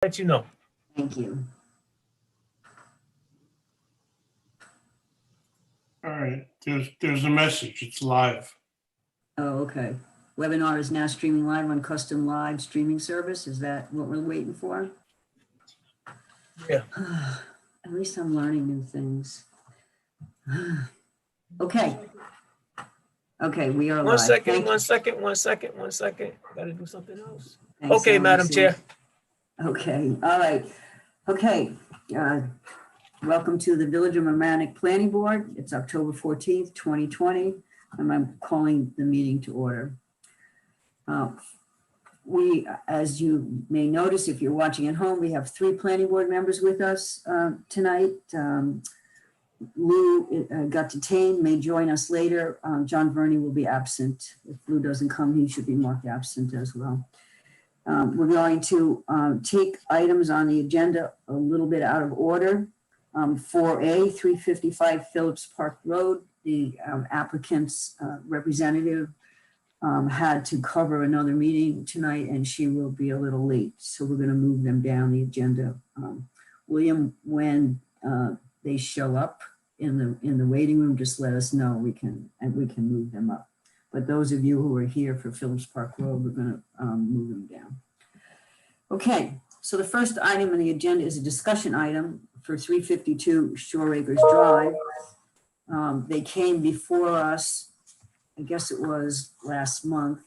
Let you know. Thank you. All right, there's a message, it's live. Oh, okay. Webinar is now streaming live on custom live streaming service. Is that what we're waiting for? Yeah. At least I'm learning new things. Okay. Okay, we are live. One second, Thank you. one second. Gotta do something else. Thanks, Okay, Madam Alice. Chair. Okay, all right. Okay. Welcome to the Village of Mamaroneck Planning Board. It's October 14th, 2020, and I'm calling the meeting to order. We, as you may notice, if you're watching at home, we have 3 planning board members with us tonight. Lou got detained, may join us later. John Verney will be absent. If Lou doesn't come, he should be marked absent as well. We're going to take items on the agenda a little bit out of order. 4A, 355 Phillips Park Road, the applicant's representative had to cover another meeting tonight and she will be a little late. So we're going to move them down the agenda. William, when they show up in the waiting room, just let us know. We can move them up. But those of you who are here for Phillips Park Road, we're going to move them down. Okay, so the first item on the agenda is a discussion item for 352 Shore Acres Drive. They came before us, I guess it was last month.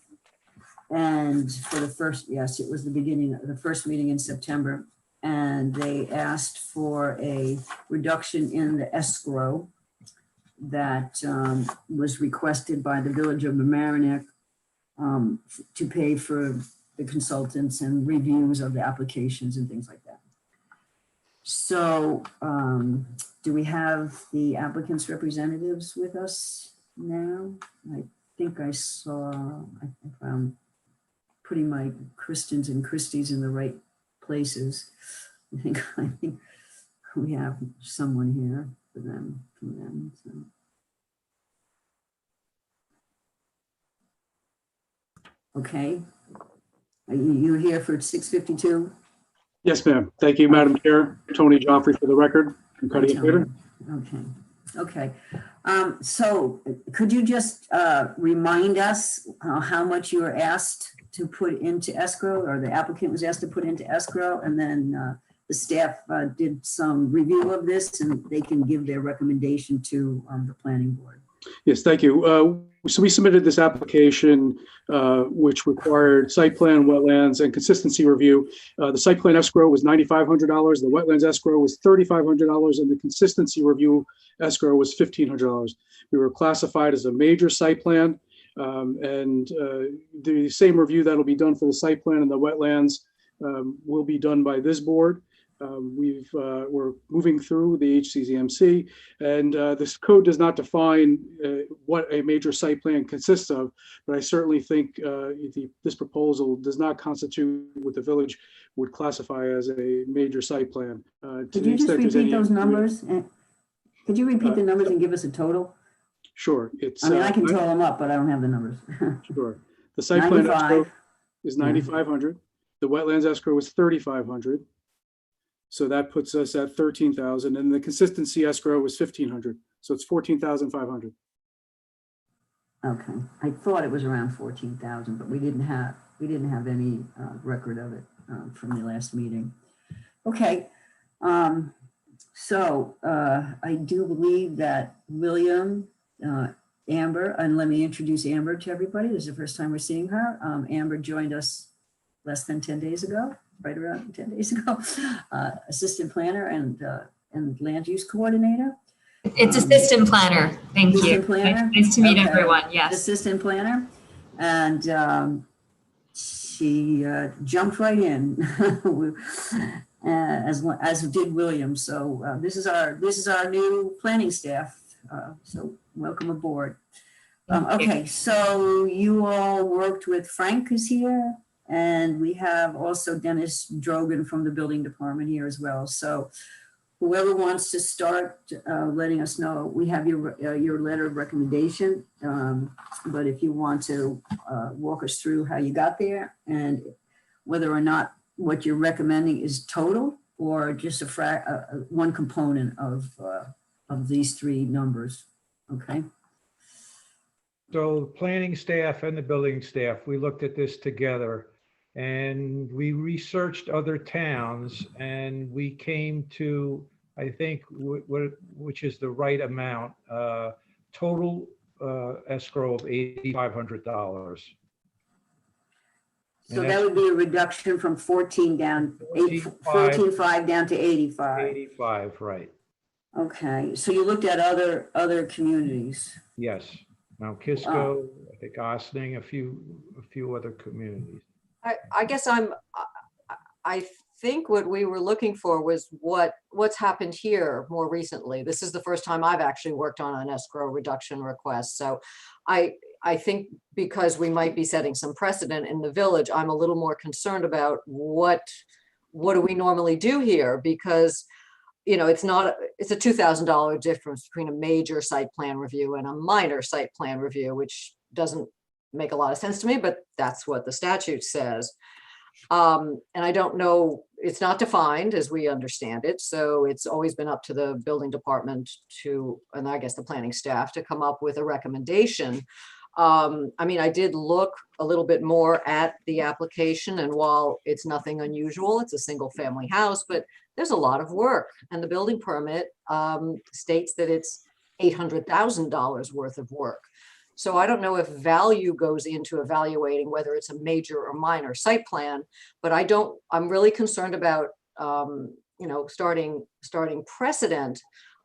And for the first, yes, it was the beginning of the first meeting in September. And they asked for a reduction in the escrow that was requested by the Village of Mamaroneck to pay for the consultants and reviews of the applications and things like that. So do we have the applicant's representatives with us now? I think I saw, if I'm putting my Kristins and Christies in the right places, I think we have someone here for them, from them. So. Okay. Are you here for 652? Yes, ma'am. Thank you, Madam Chair. Tony Joffrey for the record. I'm cutting it later. Okay. So could you just remind us how much you were asked to put into escrow, or the applicant was asked to put into escrow, and then the staff did some review of this and they can give their recommendation to the planning board. Yes, thank you. So we submitted this application, which required site plan, wetlands, and consistency review. The site plan escrow was $9,500. The wetlands escrow was $3,500, and the consistency review escrow was $1,500. We were classified as a major site plan, and the same review that'll be done for the site plan and the wetlands will be done by this board. We're moving through the HCZMC, and this code does not define what a major site plan consists of, but I certainly think this proposal does not constitute what the village would classify as a major site plan. Could you just repeat those numbers? Could you repeat the numbers and give us a total? Sure. It's. I mean, I can total them up, but I don't have the numbers. Sure. The site plan escrow is $9,500. The wetlands escrow is $3,500. So that puts us at 13,000, and the consistency escrow was 1,500. So it's 14,500. Okay, I thought it was around 14,000, but we didn't have any record of it from the last meeting. Okay, so I do believe that William, Amber, and let me introduce Amber to everybody. This is the first time we're seeing her. Amber joined us less than 10 days ago. Right around 10 days ago, assistant planner and land use coordinator. It's assistant planner. Thank you. Planner. Nice to meet everyone. Yes. Assistant planner. And she jumped right in as did William. So this is our new planning staff. So welcome aboard. Okay, so you all worked with Frank, who's here. And we have also Dennis Drogan from the building department here as well. So whoever wants to start letting us know, we have your letter of recommendation. But if you want to walk us through how you got there and whether or not what you're recommending is total or just one component of these three numbers? Okay. So the planning staff and the building staff, we looked at this together and we researched other towns and we came to, I think, which is the right amount, total escrow of $8,500. So And that would be a reduction from 14 down, 14.5 down to 85. 85, right. Okay, so you looked at other communities. Yes. Mount Kisco, I think Ossining, a few other communities. I guess I think what we were looking for was what's happened here more recently. This is the first time I've actually worked on an escrow reduction request. So I think because we might be setting some precedent in the village, I'm a little more concerned about what do we normally do here? Because, you know, it's a $2,000 difference between a major site plan review and a minor site plan review, which doesn't make a lot of sense to me, but that's what the statute says. And I don't know, it's not defined as we understand it. So it's always been up to the building department and I guess the planning staff to come up with a recommendation. I mean, I did look a little bit more at the application, and while it's nothing unusual, it's a single family house, but there's a lot of work, and the building permit states that it's $800,000 worth of work. So I don't know if value goes into evaluating whether it's a major or minor site plan, but I'm really concerned about, you know, starting precedent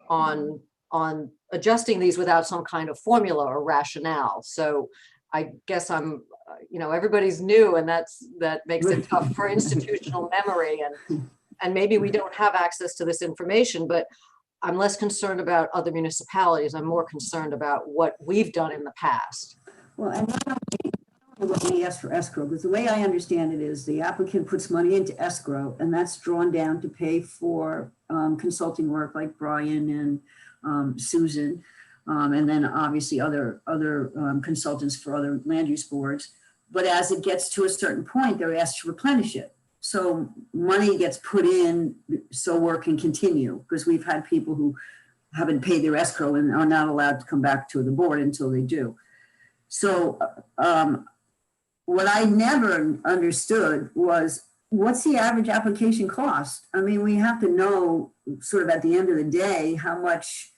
on adjusting these without some kind of formula or rationale. So I guess you know, everybody's new, and that makes it tough for institutional memory, and maybe we don't have access to this information, but I'm less concerned about other municipalities. I'm more concerned about what we've done in the past. Well, and not only what we ask for escrow, because the way I understand it is the applicant puts money into escrow, and that's drawn down to pay for consulting work like Brian and Susan, and then obviously other consultants for other land use boards. But as it gets to a certain point, they're asked to replenish it. So money gets put in so work can continue, because we've had people who haven't paid their escrow and are not allowed to come back to the board until they do. So what I never understood was, what's the average application cost? I mean, we have to know sort of at the end of the day how much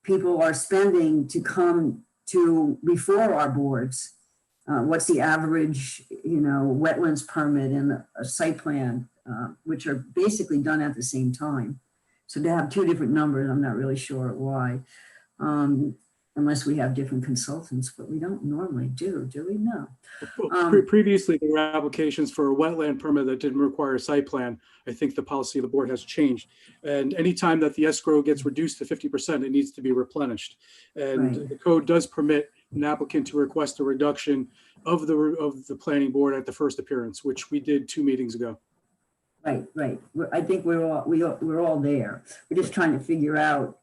people are spending to come to before our boards. What's the average, you know, wetlands permit and a site plan, which are basically done at the same time. So to have two different numbers, I'm not really sure why, unless we have different consultants, but we don't normally do we? No. Previously, there were applications for a wetland permit that didn't require a site plan. I think the policy of the board has changed. And anytime that the escrow gets reduced to 50%, it needs to be replenished. And Right. the code does permit an applicant to request a reduction of the planning board at the first appearance, which we did 2 meetings ago. Right. I think we're all there. We're just trying to figure out,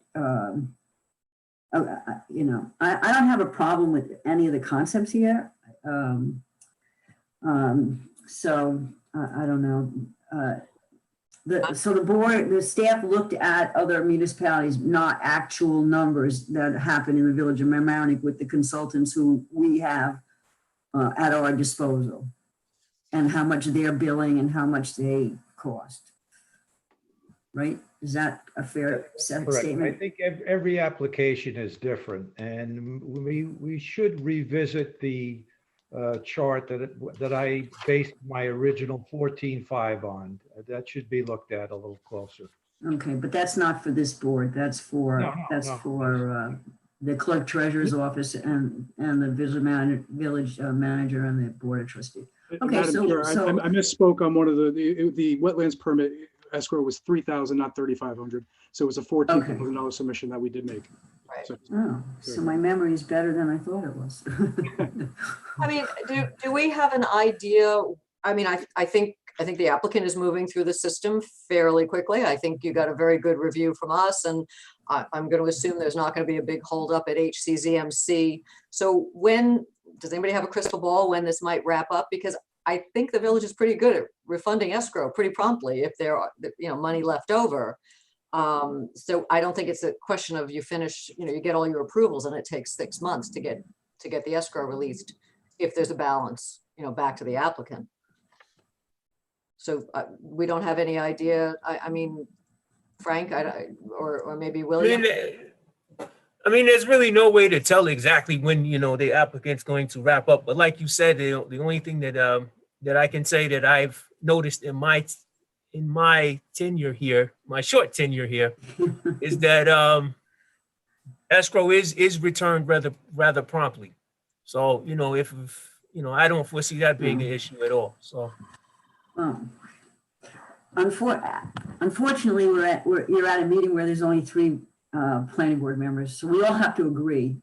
you know, I don't have a problem with any of the concepts here. So I don't know. So the staff looked at other municipalities, not actual numbers that happen in the village of Mamaroneck with the consultants who we have at our disposal, and how much they're billing and how much they cost. Right? Is that a fair Correct. statement? I think every application is different, and we should revisit the chart that I based my original 14.5 on. That should be looked at a little closer. Okay, but that's not for this board. That's for No. for the clerk treasurer's office and the village manager and the board of trustees. Okay, Madam Chair, I misspoke on one of the wetlands permit escrow was 3,000, not 3,500. So it was a $14,000 submission that we did make. Right. So my memory is better than I thought it was. I mean, do we have an idea? I mean, I think the applicant is moving through the system fairly quickly. I think you got a very good review from us, and I'm going to assume there's not going to be a big holdup at HCZMC. So does anybody have a crystal ball when this might wrap up? Because I think the village is pretty good at refunding escrow pretty promptly if there are, money left over. So I don't think it's a question of you finish, you get all your approvals and it takes 6 months to get the escrow released if there's a balance, back to the applicant. So we don't have any idea. I mean, Frank, or maybe William. I mean, there's really no way to tell exactly when, the applicant's going to wrap up. But like you said, the only thing that that I can say that I've noticed in my tenure here, my short tenure here, is that escrow is returned rather promptly. So, if I don't foresee that being an issue at all. So. Unfortunately, you're at a meeting where there's only 3 planning board members, so we all have to agree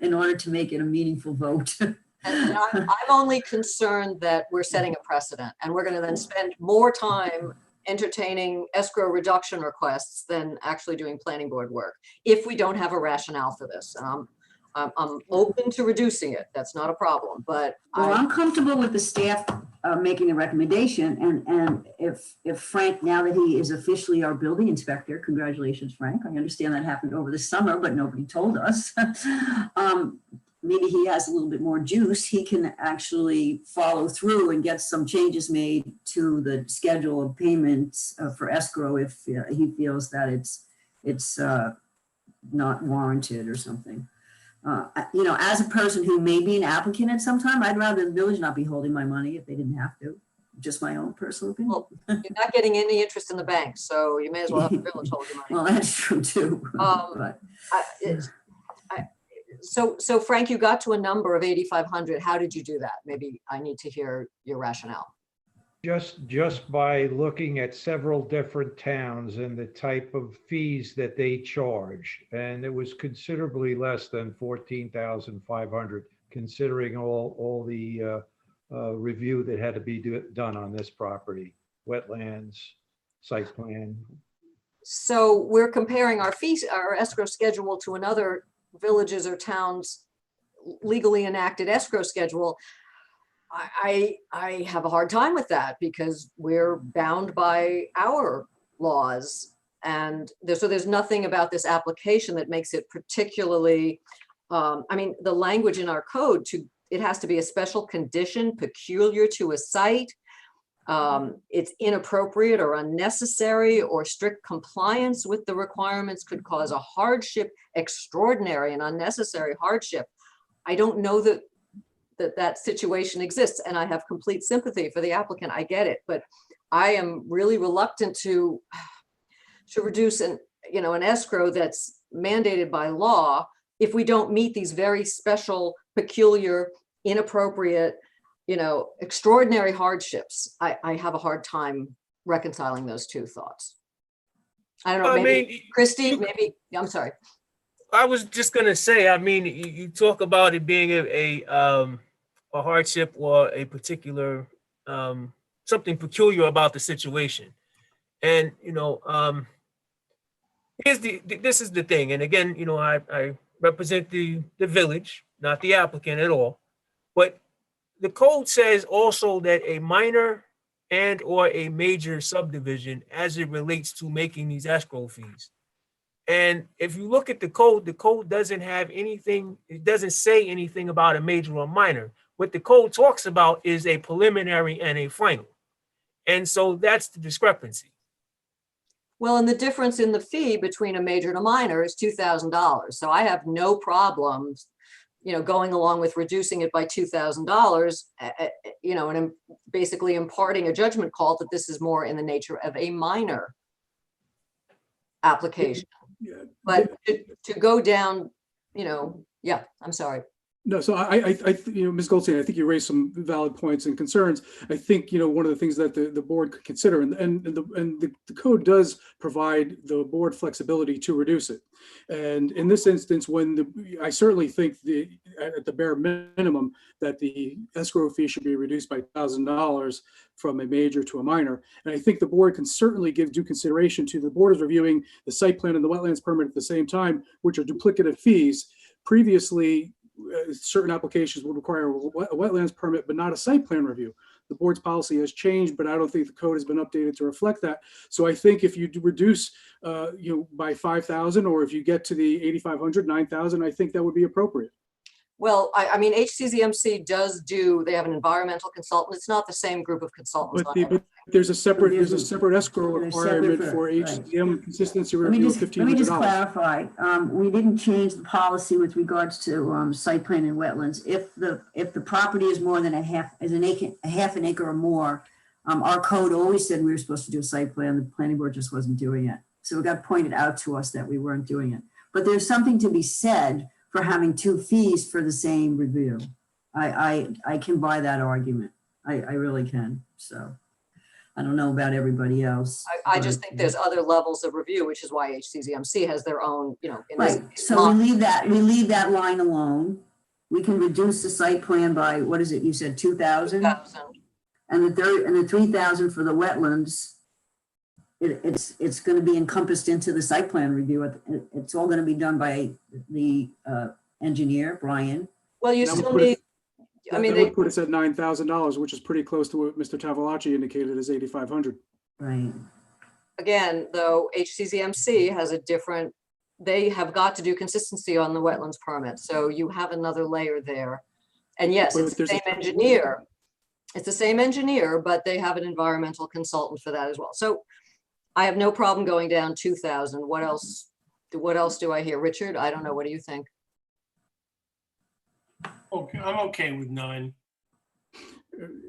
in order to make it a meaningful vote. And I'm only concerned that we're setting a precedent and we're going to then spend more time entertaining escrow reduction requests than actually doing planning board work if we don't have a rationale for this. And I'm open to reducing it. That's not a problem, but well, I'm comfortable with the staff making the recommendation, and if Frank, now that he is officially our building inspector, congratulations, Frank. I understand that happened over the summer, but nobody told us. Maybe he has a little bit more juice. He can actually follow through and get some changes made to the schedule of payments for escrow if he feels that it's not warranted or something. As a person who may be an applicant at some time, I'd rather the village not be holding my money if they didn't have to. Just my own personal opinion. well, you're not getting any interest in the bank, so you may as well have the village hold your money. Well, that's true too. But So Frank, you got to a number of 8,500. How did you do that? Maybe I need to hear your rationale. Just by looking at several different towns and the type of fees that they charge. And it was considerably less than 14,500, considering all the review that had to be done on this property, wetlands, site plan. So we're comparing our fees, our escrow schedule to another villages or towns legally enacted escrow schedule. I have a hard time with that because we're bound by our laws. And so there's nothing about this application that makes it particularly, the language in our code, it has to be a special condition peculiar to a site. It's inappropriate or unnecessary, or strict compliance with the requirements could cause a hardship, extraordinary and unnecessary hardship. I don't know that situation exists, and I have complete sympathy for the applicant. I get it, but I am really reluctant to reduce an escrow that's mandated by law if we don't meet these very special, peculiar, inappropriate, extraordinary hardships. I have a hard time reconciling those two thoughts. I don't know, maybe Christy, maybe, I'm sorry. I was just gonna say, you talk about it being a hardship or a particular something peculiar about the situation, and this is the thing. And again, I represent the village, not the applicant at all, but the code says also that a minor and or a major subdivision as it relates to making these escrow fees. And if you look at the code doesn't have anything, it doesn't say anything about a major or minor. What the code talks about is a preliminary and a final. And so that's the discrepancy. Well, and the difference in the fee between a major and a minor is $2,000. So I have no problems, going along with reducing it by $2,000, and basically imparting a judgment call that this is more in the nature of a minor application. Yeah. But to go down, yeah, I'm sorry. No, so Ms. Goldstein, I think you raised some valid points and concerns. I think, one of the things that the board could consider, and the code does provide the board flexibility to reduce it. And in this instance, I certainly think at the bare minimum that the escrow fee should be reduced by $1,000 from a major to a minor. And I think the board can certainly give due consideration to the board is reviewing the site plan and the wetlands permit at the same time, which are duplicative fees. Previously, certain applications would require a wetlands permit, but not a site plan review. The board's policy has changed, but I don't think the code has been updated to reflect that. So I think if you reduce, by 5,000, or if you get to the 8,500, 9,000, I think that would be appropriate. Well, I mean, HCZMC does do, they have an environmental consultant. It's not the same group of consultants. But, on but there's a separate escrow There's separate requirement for- for right. HCM consistency Let me review of just, let me just $1,500. clarify. We didn't change the policy with regards to site plan and wetlands. If the property is more than a half an acre or more, our code always said we were supposed to do a site plan. The planning board just wasn't doing it. So it got pointed out to us that we weren't doing it. But there's something to be said for having two fees for the same review. I can buy that argument. I really can. So I don't know about everybody else. I just but- think there's other levels of review, which is why HCZMC has their own, in this Right, case, so we leave that line alone. We can reduce the site plan by, what is it, you said 2,000? 2,000. And the 3,000 for the wetlands, it's gonna be encompassed into the site plan review. It's all gonna be done by the engineer, Brian. Well, you That would still put it- need, I mean, That would put us at $9,000, which is pretty close to what Mr. Tavalacci indicated as 8,500. Right, again, though, HCZMC has a different, they have got to do consistency on the wetlands permit. So you have another layer there. And yes, But it's the there's a- same engineer. It's the same engineer, but they have an environmental consultant for that as well. So I have no problem going down 2,000. What else do I hear? Richard, I don't know. What do you think? Okay, I'm okay with 9.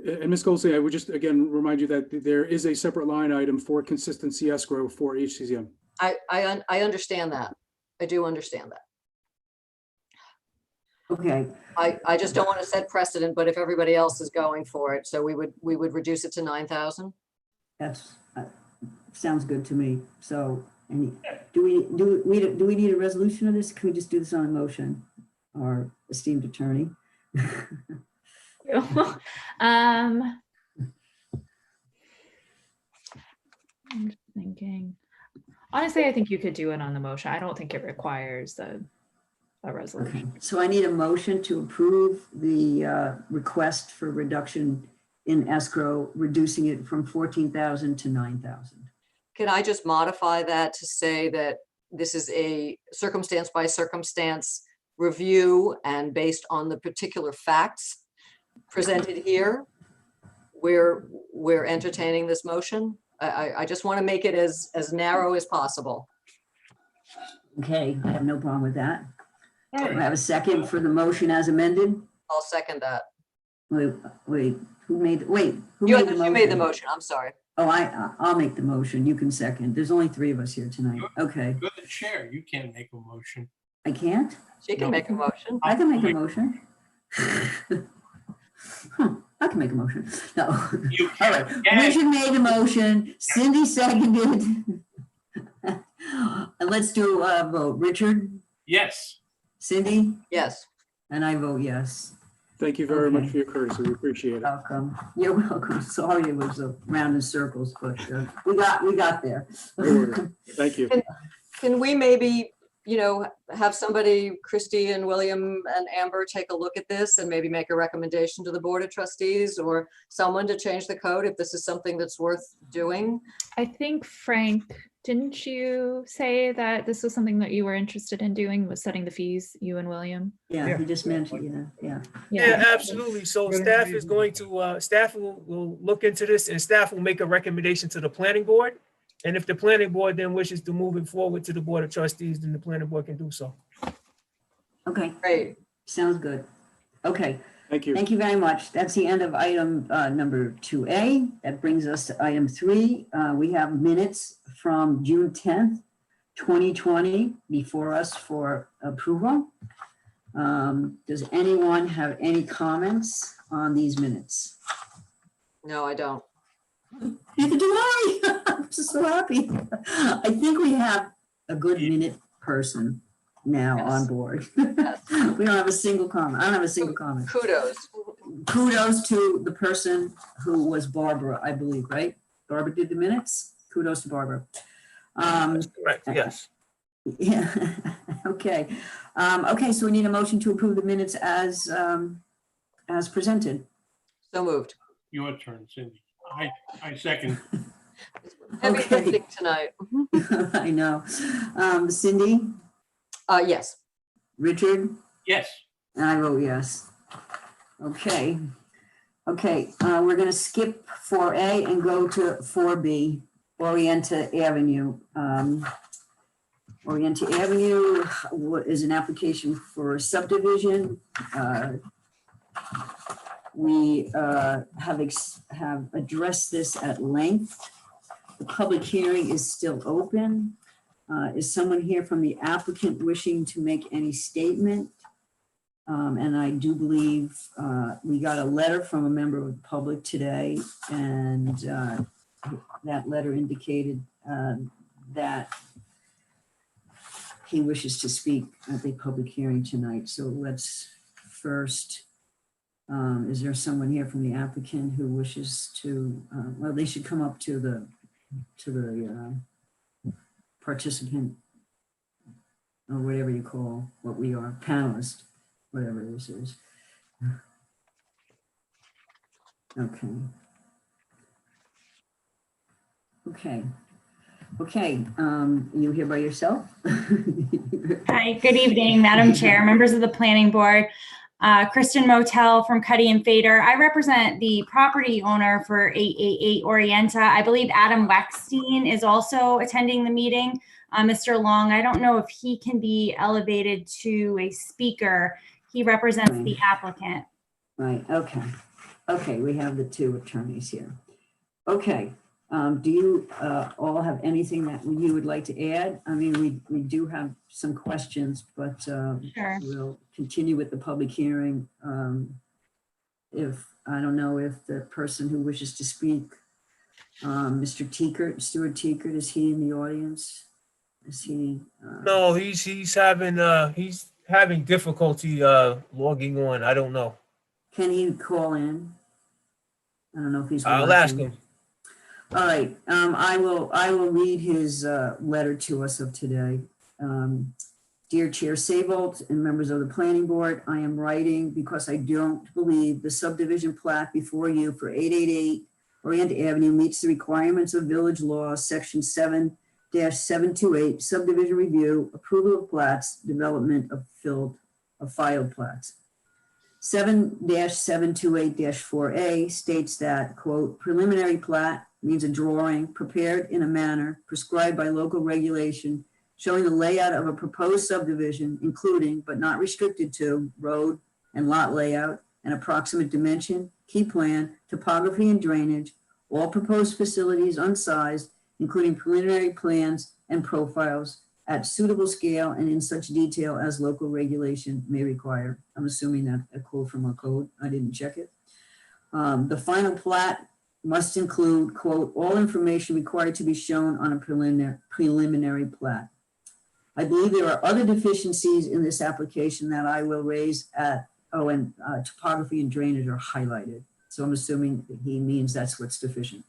And Ms. Goldstein, I would just again remind you that there is a separate line item for consistency escrow for HCZM. I understand that. I do understand that. okay, I just don't want to set precedent, but if everybody else is going for it, so we would reduce it to 9,000. that's, sounds good to me. So, do we need a resolution of this? Can we just do this on a motion? Our esteemed attorney? I'm just thinking. Honestly, I think you could do it on the motion. I don't think it requires a Okay, resolution. so I need a motion to approve the request for reduction in escrow, reducing it from 14,000 to 9,000. Can I just modify that to say that this is a circumstance by circumstance review, and based on the particular facts presented here, we're entertaining this motion? I just want to make it as narrow as possible. Okay, I have no problem with that. Do I have a second for the motion as amended? I'll second that. Wait, who made the motion? You made the motion, I'm sorry. Oh, I'll make the motion. You can second. There's only 3 of us here tonight. Okay, You're the chair. You can't make a motion. I can't? She can No. make a motion. I can make a motion. I can make a motion. No. You All can. right, Yeah. Richard made the motion, Cindy seconded. And let's do a vote. Richard, Yes. Cindy, Yes. and I vote yes. Thank you very much Okay. for your courtesy. We appreciate it. Welcome. You're welcome. Sorry it was a round in circles, but we got there. Thank you. Can we maybe, have somebody, Christy and William and Amber, take a look at this and maybe make a recommendation to the Board of Trustees or someone to change the code if this is something that's worth doing? I think, Frank, didn't you say that this was something that you were interested in doing, was setting the fees, you and William? Yeah, he just mentioned, yeah. Yeah, absolutely. So staff is going to, staff will look into this, and staff will make a recommendation to the planning board. And if the planning board then wishes to move it forward to the Board of Trustees, then the planning board can do so. Okay, Great. sounds good. Okay, Thank you. thank you very much. That's the end of item number 2A. That brings us to item 3. We have minutes from June 10th, 2020 before us for approval. Does anyone have any comments on these minutes? No, I don't. Neither do I. I'm just so happy. I think we have a good minute person now on Yes. board. Yes. We don't have a single comment. I don't have a single comment. Kudos. Kudos to the person who was Barbara, I believe, right? Barbara did the minutes. Kudos to Barbara. Right, yes. Yeah, okay. Okay, so we need a motion to approve the minutes as presented. So moved. Your turn, Cindy. I second. Heavy Okay. lifting tonight. I know. Cindy, Yes. Richard, Yes. and I vote yes. Okay. Okay, we're gonna skip 4A and go to 4B, Orienta Avenue. Orienta Avenue is an application for subdivision. We have addressed this at length. The public hearing is still open. Is someone here from the applicant wishing to make any statement? And I do believe we got a letter from a member of the public today, and that letter indicated that he wishes to speak at the public hearing tonight. So let's first, is there someone here from the applicant who wishes to, well, they should come up to the participant, or whatever you call what we are, panelist, whatever this is. Okay. Okay, you here by yourself? Hi, good evening, Madam Chair, members of the Planning Board. Kristen Motel from Cuddy and Fader. I represent the property owner for 888 Orienta. I believe Adam Weckstein is also attending the meeting. Mr. Long, I don't know if he can be elevated to a speaker. He represents the applicant. Right, okay. Okay, we have the two attorneys here. Okay, do you all have anything that you would like to add? I mean, we do have some questions, but Sure. we'll continue with the public hearing. If, I don't know if the person who wishes to speak, Mr. Teekert, Stuart Teekert, is he in the audience? Is he? No, he's having difficulty logging on. I don't know. Can he call in? I don't know if he's. I'll ask watching. him. All right, I will read his letter to us of today. Dear Chair Savolt and members of the Planning Board, I am writing because I don't believe the subdivision plat before you for 888 Orienta Avenue meets the requirements of Village Law, Section 7-728, subdivision review, approval of plats, development of filed plats. 7-728-4A states that, quote, preliminary plat means a drawing prepared in a manner prescribed by local regulation showing the layout of a proposed subdivision, including but not restricted to road and lot layout and approximate dimension, key plan, topography and drainage, all proposed facilities unsized, including preliminary plans and profiles at suitable scale and in such detail as local regulation may require. I'm assuming that a quote from our code. I didn't check it. The final plat must include, quote, all information required to be shown on a preliminary plat. I believe there are other deficiencies in this application that I will raise at, topography and drainage are highlighted. So I'm assuming that he means that's what's deficient.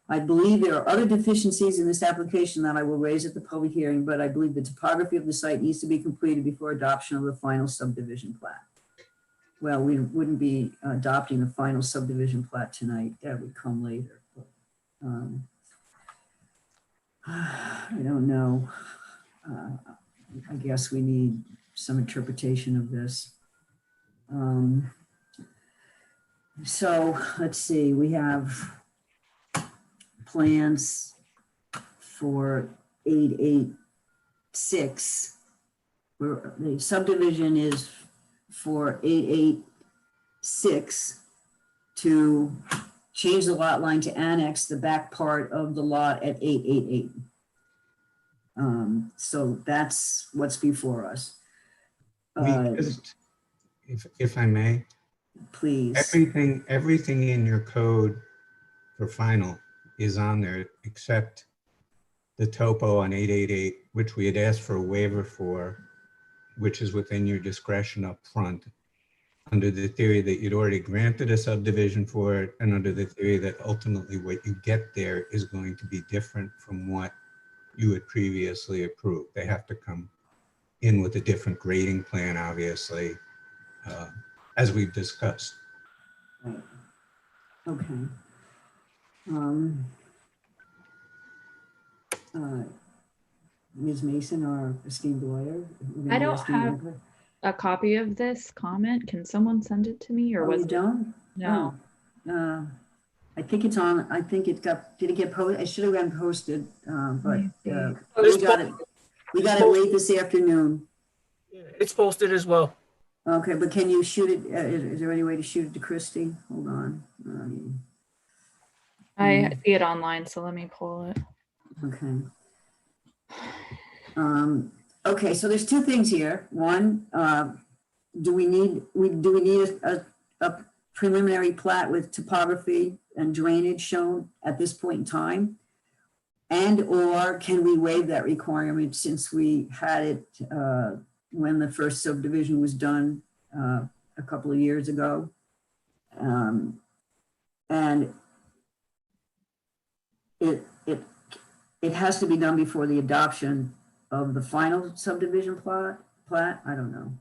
I believe there are other deficiencies in this application that I will raise at the public hearing, but I believe the topography of the site needs to be completed before adoption of the final subdivision plat. Well, we wouldn't be adopting the final subdivision plat tonight. That would come later. But, I don't know. I guess we need some interpretation of this. So let's see, we have plans for 886. Where the subdivision is for 886 to change the lot line to annex the back part of the lot at 888. So that's what's before us. If I may, Please. everything in your code for final is on there except the topo on 888, which we had asked for a waiver for, which is within your discretion up front, under the theory that you'd already granted a subdivision for it, and under the theory that ultimately what you get there is going to be different from what you had previously approved. They have to come in with a different grading plan, obviously, as we've discussed. Right. Okay. Ms. Mason, our esteemed lawyer. we're gonna I be don't asking have you- a copy of this comment. Can someone send it to me, or Oh, was you it? don't? No. Oh, I think it's on, I think it got, did it get posted? It should have been posted, but me see. we got it. We got it late this afternoon. Yeah, it's posted as well. Okay, but can you shoot it? Is there any way to shoot it to Christie? Hold on. I see it online, so let me pull it. Okay. Okay, so there's two things here. One, do we need a preliminary plat with topography and drainage shown at this point in time? And or can we waive that requirement since we had it when the first subdivision was done a couple of years ago? And it has to be done before the adoption of the final subdivision plat. I don't know.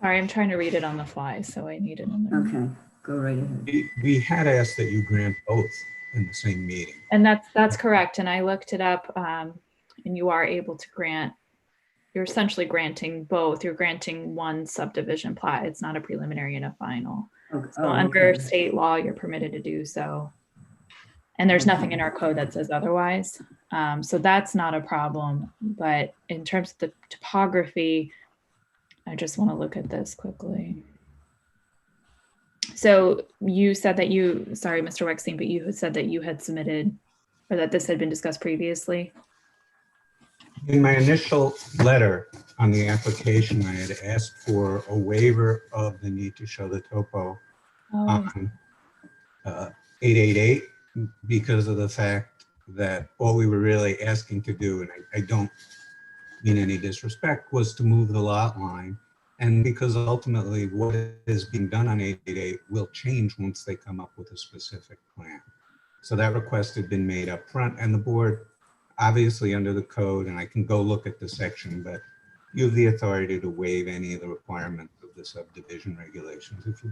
Sorry, I'm trying to read it on the fly, so I need it in there. Okay, go right ahead. We had asked that you grant both in the same meeting. And that's correct. And I looked it up, and you are able to grant. You're essentially granting both. You're granting one subdivision plat. It's not a preliminary and a final. Okay. So Oh, under okay. state law, you're permitted to do so. And there's nothing in our code that says otherwise. So that's not a problem. But in terms of the topography, I just want to look at this quickly. So you said that sorry, Mr. Wexstein, but you had said that you had submitted, or that this had been discussed previously. In my initial letter on the application, I had asked for a waiver of the need to show the topo on 888 because of the fact that all we were really asking to do, and I don't mean any disrespect, was to move the lot line. And because ultimately what is being done on 888 will change once they come up with a specific plan. So that request had been made up front, and the board, obviously under the code, and I can go look at the section, but you have the authority to waive any of the requirements of the subdivision regulations. If you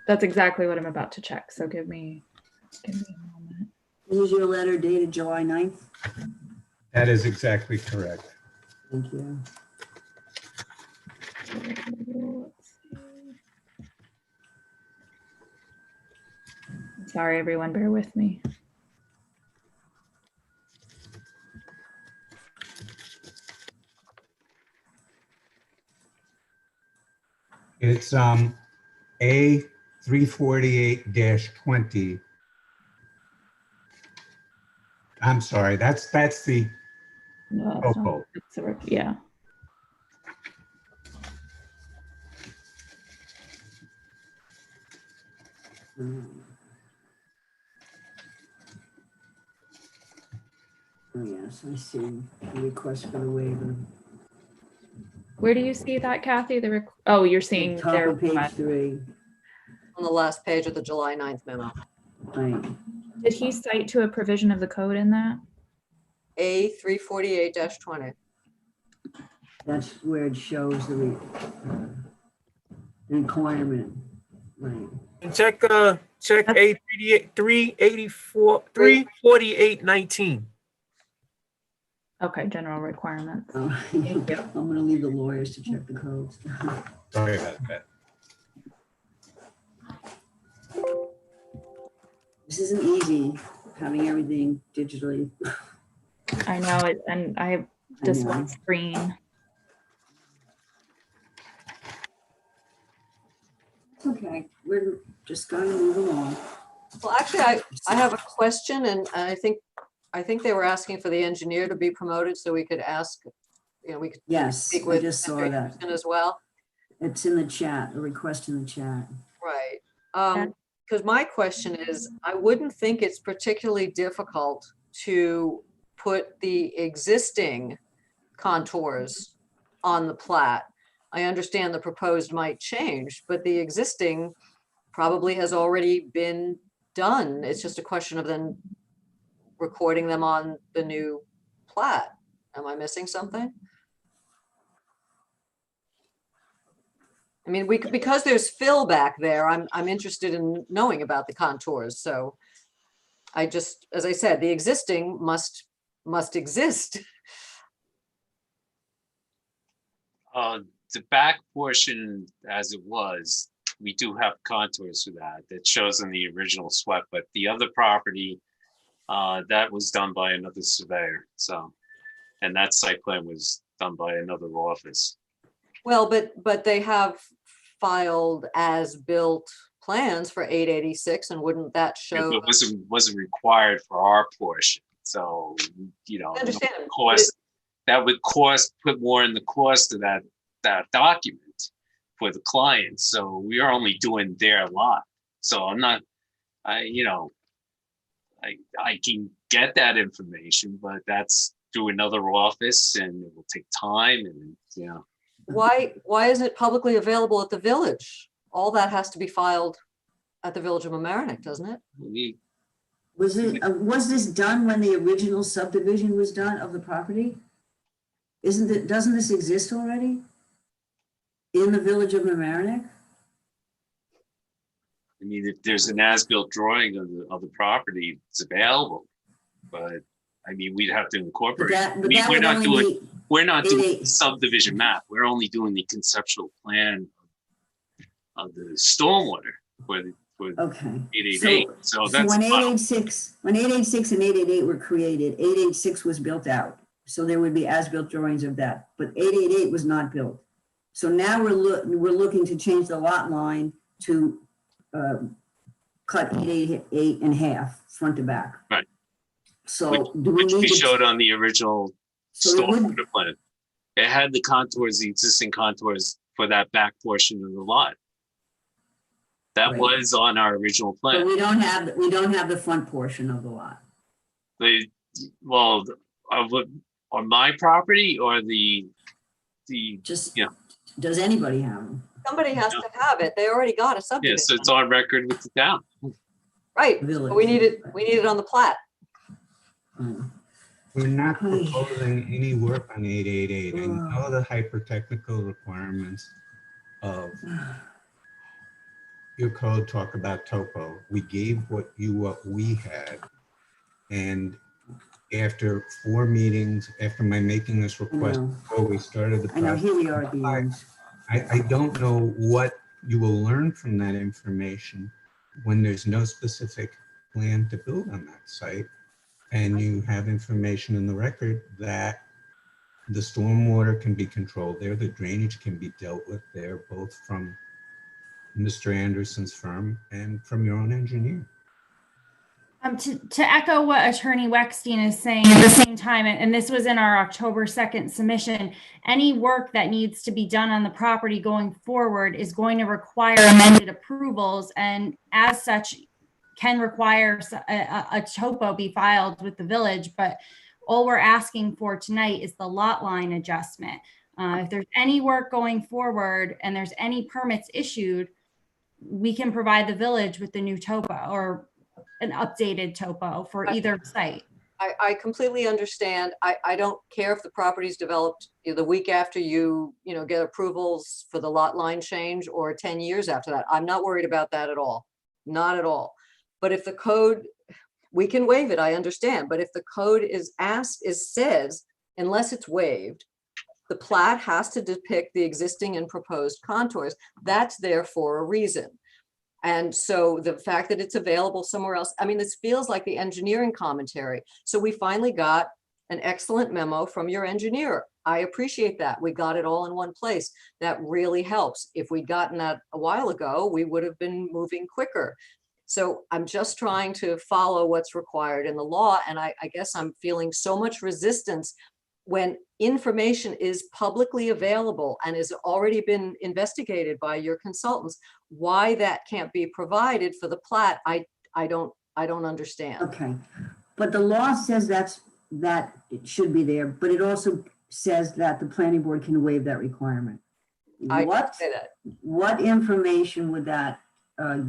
That's exactly what I'm about to check. So give me a moment. This is your letter dated July 9th? That is exactly correct. Thank you. Let's see. Sorry, everyone, bear with me. It's A 348-20. I'm sorry, that's the No, it's not. topo. Yeah. Oh, yes, I see. The request for the waiver. Where do you see that, Kathy? Oh, you're seeing Top their of page 3. On the last page of the July 9th memo. Right. Did he cite to a provision of the code in that? A 348-20. That's where it shows the requirement. Right. And check A 348-19. Okay, general requirements. Oh, I'm gonna leave the lawyers to check the codes. Sorry about that. This isn't easy, having everything digitally. I know it, and I have just know. one screen. It's okay, we're just going to move along. Well, actually, I have a question, and I think they were asking for the engineer to be promoted so we could ask, we could Yes, speak I with just saw Mr. that. Anderson as well. It's in the chat, a request in the chat. Right. Because my question is, I wouldn't think it's particularly difficult to put the existing contours on the plat. I understand the proposed might change, but the existing probably has already been done. It's just a question of then recording them on the new plat. Am I missing something? I mean, we could, because there's fill back there, I'm interested in knowing about the contours. So I just, as I said, the existing must exist. The back portion as it was, we do have contours for that shows in the original swept, but the other property, that was done by another surveyor. So, and that site plan was done by another office. Well, but they have filed as built plans for 886, and wouldn't that show? It wasn't required for our portion. So, you know, I understand. cost, that would put more in the cost of that document for the client. So we are only doing their lot. So I'm not, I can get that information, but that's through another office and it will take time and, you know. Why isn't it publicly available at the village? All that has to be filed at the village of Mamaroneck, doesn't it? Was this done when the original subdivision was done of the property? Doesn't this exist already in the village of Mamaroneck? I mean, if there's an as-built drawing of the property, it's available. But I mean, we'd have to incorporate. We're not doing the subdivision map. We're only doing the conceptual plan of the stormwater for Okay. 888. So that's when 886 and 888 were created, 886 was built out. So there would be as-built drawings of that, but 888 was not built. So now we're looking to change the lot line to cut 888 in half, front to back. Right. So which we showed on the original stormwater plan. It had the contours, the existing contours for that back portion of the lot. That was on our original plan. But we don't have the front portion of the lot. On my property or the does anybody have them? Somebody has to have it. They already got a subdivision. Yeah, so it's on record with the town. Right. But we need it on the plat. We're not proposing any work on 888. I know the hyper-technical requirements of your code talk about topo. We gave what we had. And after 4 meetings, after my making this request, before we started the process, I know, here we are at the end. I don't know what you will learn from that information when there's no specific plan to build on that site. And you have information in the record that the stormwater can be controlled there, the drainage can be dealt with there, both from Mr. Anderson's firm and from your own engineer. To echo what Attorney Weckstein is saying at the same time, and this was in our October 2nd submission, any work that needs to be done on the property going forward is going to require amended approvals, and as such can require a topo be filed with the village. But all we're asking for tonight is the lot line adjustment. If there's any work going forward and there's any permits issued, we can provide the village with the new topo or an updated topo for either site. I completely understand. I don't care if the property's developed the week after you get approvals for the lot line change or 10 years after that. I'm not worried about that at all. Not at all. But if the code, we can waive it, I understand. But if the code says, unless it's waived, the plat has to depict the existing and proposed contours. That's there for a reason. And so the fact that it's available somewhere else, I mean, this feels like the engineering commentary. So we finally got an excellent memo from your engineer. I appreciate that. We got it all in one place. That really helps. If we'd gotten that a while ago, we would have been moving quicker. So I'm just trying to follow what's required in the law. And I guess I'm feeling so much resistance when information is publicly available and has already been investigated by your consultants. Why that can't be provided for the plat, I don't understand. Okay, but the law says that it should be there, but it also says that the planning board can waive that requirement. I did say that. What information would that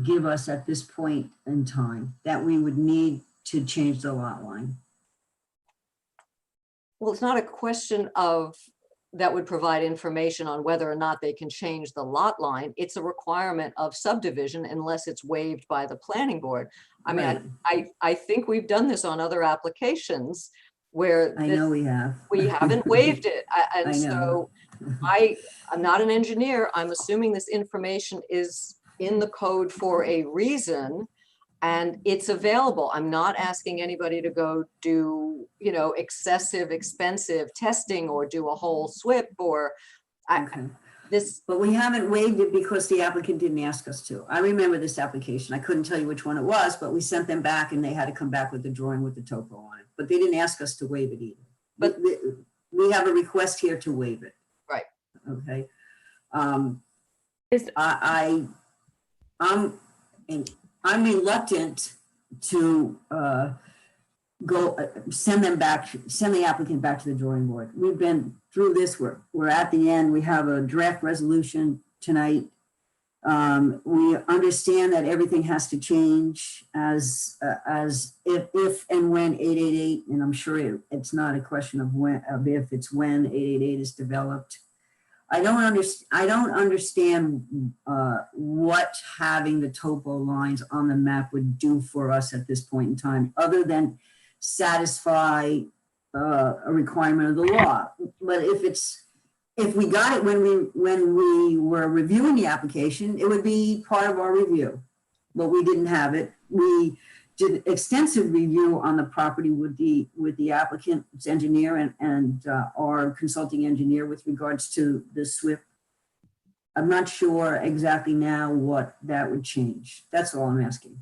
give us at this point in time that we would need to change the lot line? Well, it's not a question of that would provide information on whether or not they can change the lot line. It's a requirement of subdivision unless it's waived by the planning board. I mean, I think we've done this on other applications where I know we have. we haven't waived it. I And know. so I'm not an engineer. I'm assuming this information is in the code for a reason and it's available. I'm not asking anybody to go do, you know, excessive, expensive testing or do a whole SWIP or Okay. this. But we haven't waived it because the applicant didn't ask us to. I remember this application. I couldn't tell you which one it was, but we sent them back and they had to come back with the drawing with the topo on it. But they didn't ask us to waive it either. But we have a request here to waive it. Right. Okay. Is- I'm reluctant to send the applicant back to the drawing board. We've been through this. We're at the end. We have a draft resolution tonight. We understand that everything has to change as if and when 888, and I'm sure it's not a question of if, it's when 888 is developed. I don't understand what having the topo lines on the map would do for us at this point in time, other than satisfy a requirement of the law. But if we got it when we were reviewing the application, it would be part of our review. But we didn't have it. We did extensive review on the property with the applicant's engineer and our consulting engineer with regards to the SWIP. I'm not sure exactly now what that would change. That's all I'm asking.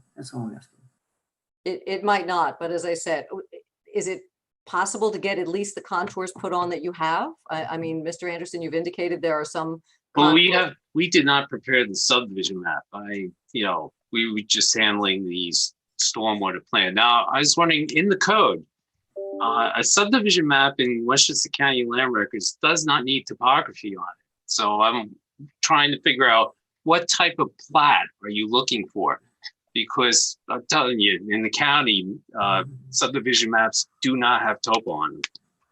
It might not, but as I said, is it possible to get at least the contours put on that you have? I mean, Mr. Anderson, you've indicated there are some. Well, we did not prepare the subdivision map. We were just handling these stormwater plan. Now, I was wondering, in the code, a subdivision map in Westchester County Land Records does not need topography on it. So I'm trying to figure out what type of plat are you looking for? Because I'm telling you, in the county, subdivision maps do not have topo on them.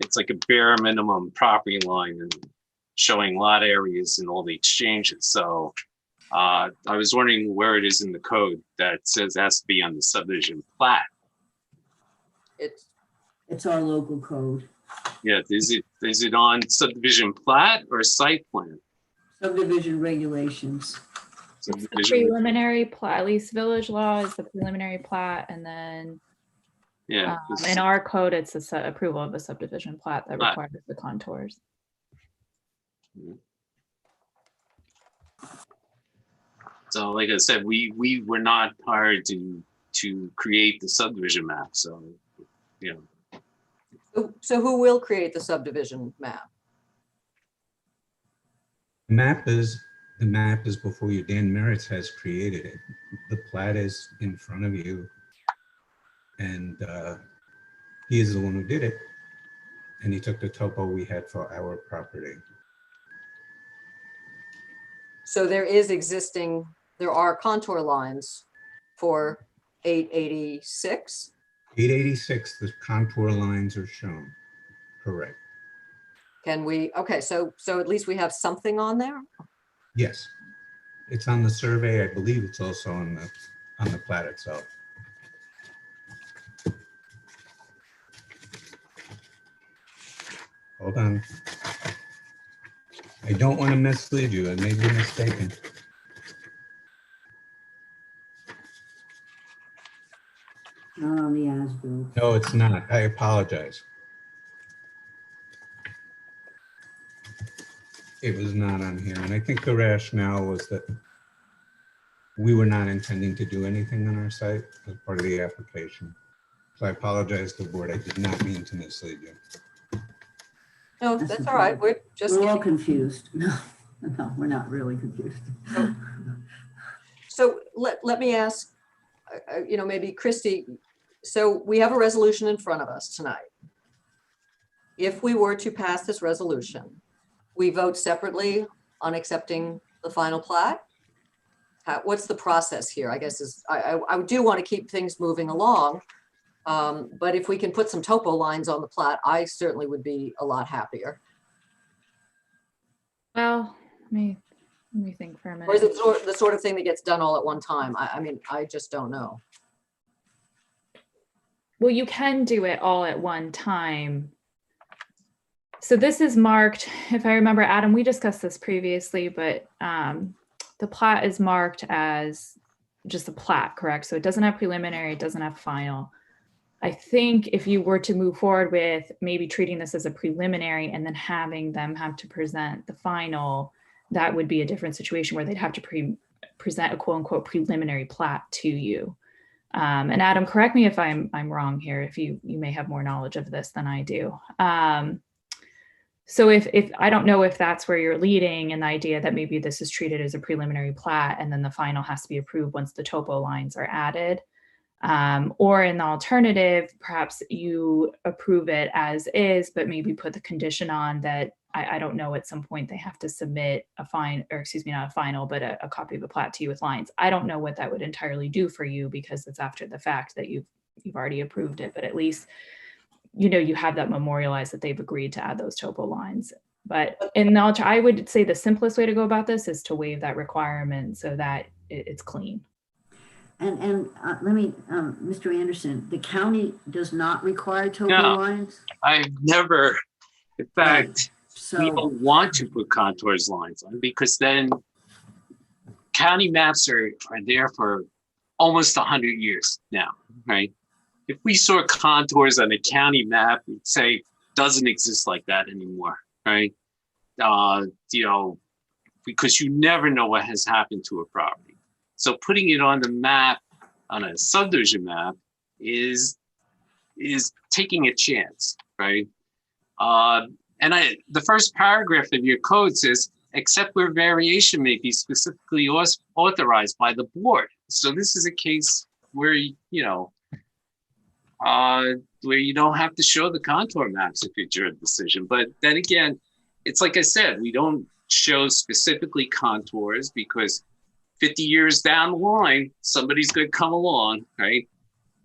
It's like a bare minimum property line and showing lot areas and all the exchanges. So I was wondering where it is in the code that says it has to be on the subdivision plat. It's our local code. Yeah, is it on subdivision plat or site plan? Subdivision regulations. It's the preliminary plat, at least village law is the preliminary plat, and then yeah, in our code, it's a approval of a subdivision plat that requires the contours. So like I said, we were not hired to create the subdivision map. So, you know. So who will create the subdivision map? The map is before you. Dan Merritt has created it. The plat is in front of you. And he is the one who did it. And he took the topo we had for our property. So there are contour lines for 886? 886, the contour lines are shown. Correct. Okay, so at least we have something on there? Yes. It's on the survey. I believe it's also on the plat itself. Hold on. I don't want to mislead you. I may be mistaken. Not on the as-built. No, it's not. I apologize. It was not on here. And I think the rationale was that we were not intending to do anything on our site as part of the application. So I apologize to the board. I did not mean to mislead you. No, that's all right. We're all confused. No, we're not really confused. So let me ask, maybe Christy, so we have a resolution in front of us tonight. If we were to pass this resolution, we vote separately on accepting the final plat? What's the process here? I guess I do want to keep things moving along. But if we can put some topo lines on the plat, I certainly would be a lot happier. Well, let me think for a Or is minute. it the sort of thing that gets done all at one time? I mean, I just don't know. Well, you can do it all at one time. So this is marked, if I remember, Adam, we discussed this previously, but the plat is marked as just a plat, correct? So it doesn't have preliminary, it doesn't have final. I think if you were to move forward with maybe treating this as a preliminary and then having them have to present the final, that would be a different situation where they'd have to present a quote unquote preliminary plat to you. And Adam, correct me if I'm wrong here, if you may have more knowledge of this than I do. So if I don't know if that's where you're leading, and the idea that maybe this is treated as a preliminary plat and then the final has to be approved once the topo lines are added. Or in the alternative, perhaps you approve it as is, but maybe put the condition on that, I don't know, at some point they have to submit a not a final, but a copy of the plat to you with lines. I don't know what that would entirely do for you because it's after the fact that you've already approved it, but at least, you know, you have that memorialized that they've agreed to add those topo lines. But I would say the simplest way to go about this is to waive that requirement so that it's clean. And let me, Mr. Anderson, the county does not require topo No. lines? I've never, in fact, we So, don't want to put contours lines on because then county maps are there for almost 100 years now, right? If we saw contours on a county map, we'd say doesn't exist like that anymore, right? You know, because you never know what has happened to a property. So putting it on the map, on a subdivision map, is taking a chance, right? And the first paragraph of your code says, except where variation may be specifically authorized by the board. So this is a case where, you know, where you don't have to show the contour maps if it's your decision. But then again, it's like I said, we don't show specifically contours because 50 years down the line, somebody's going to come along, right?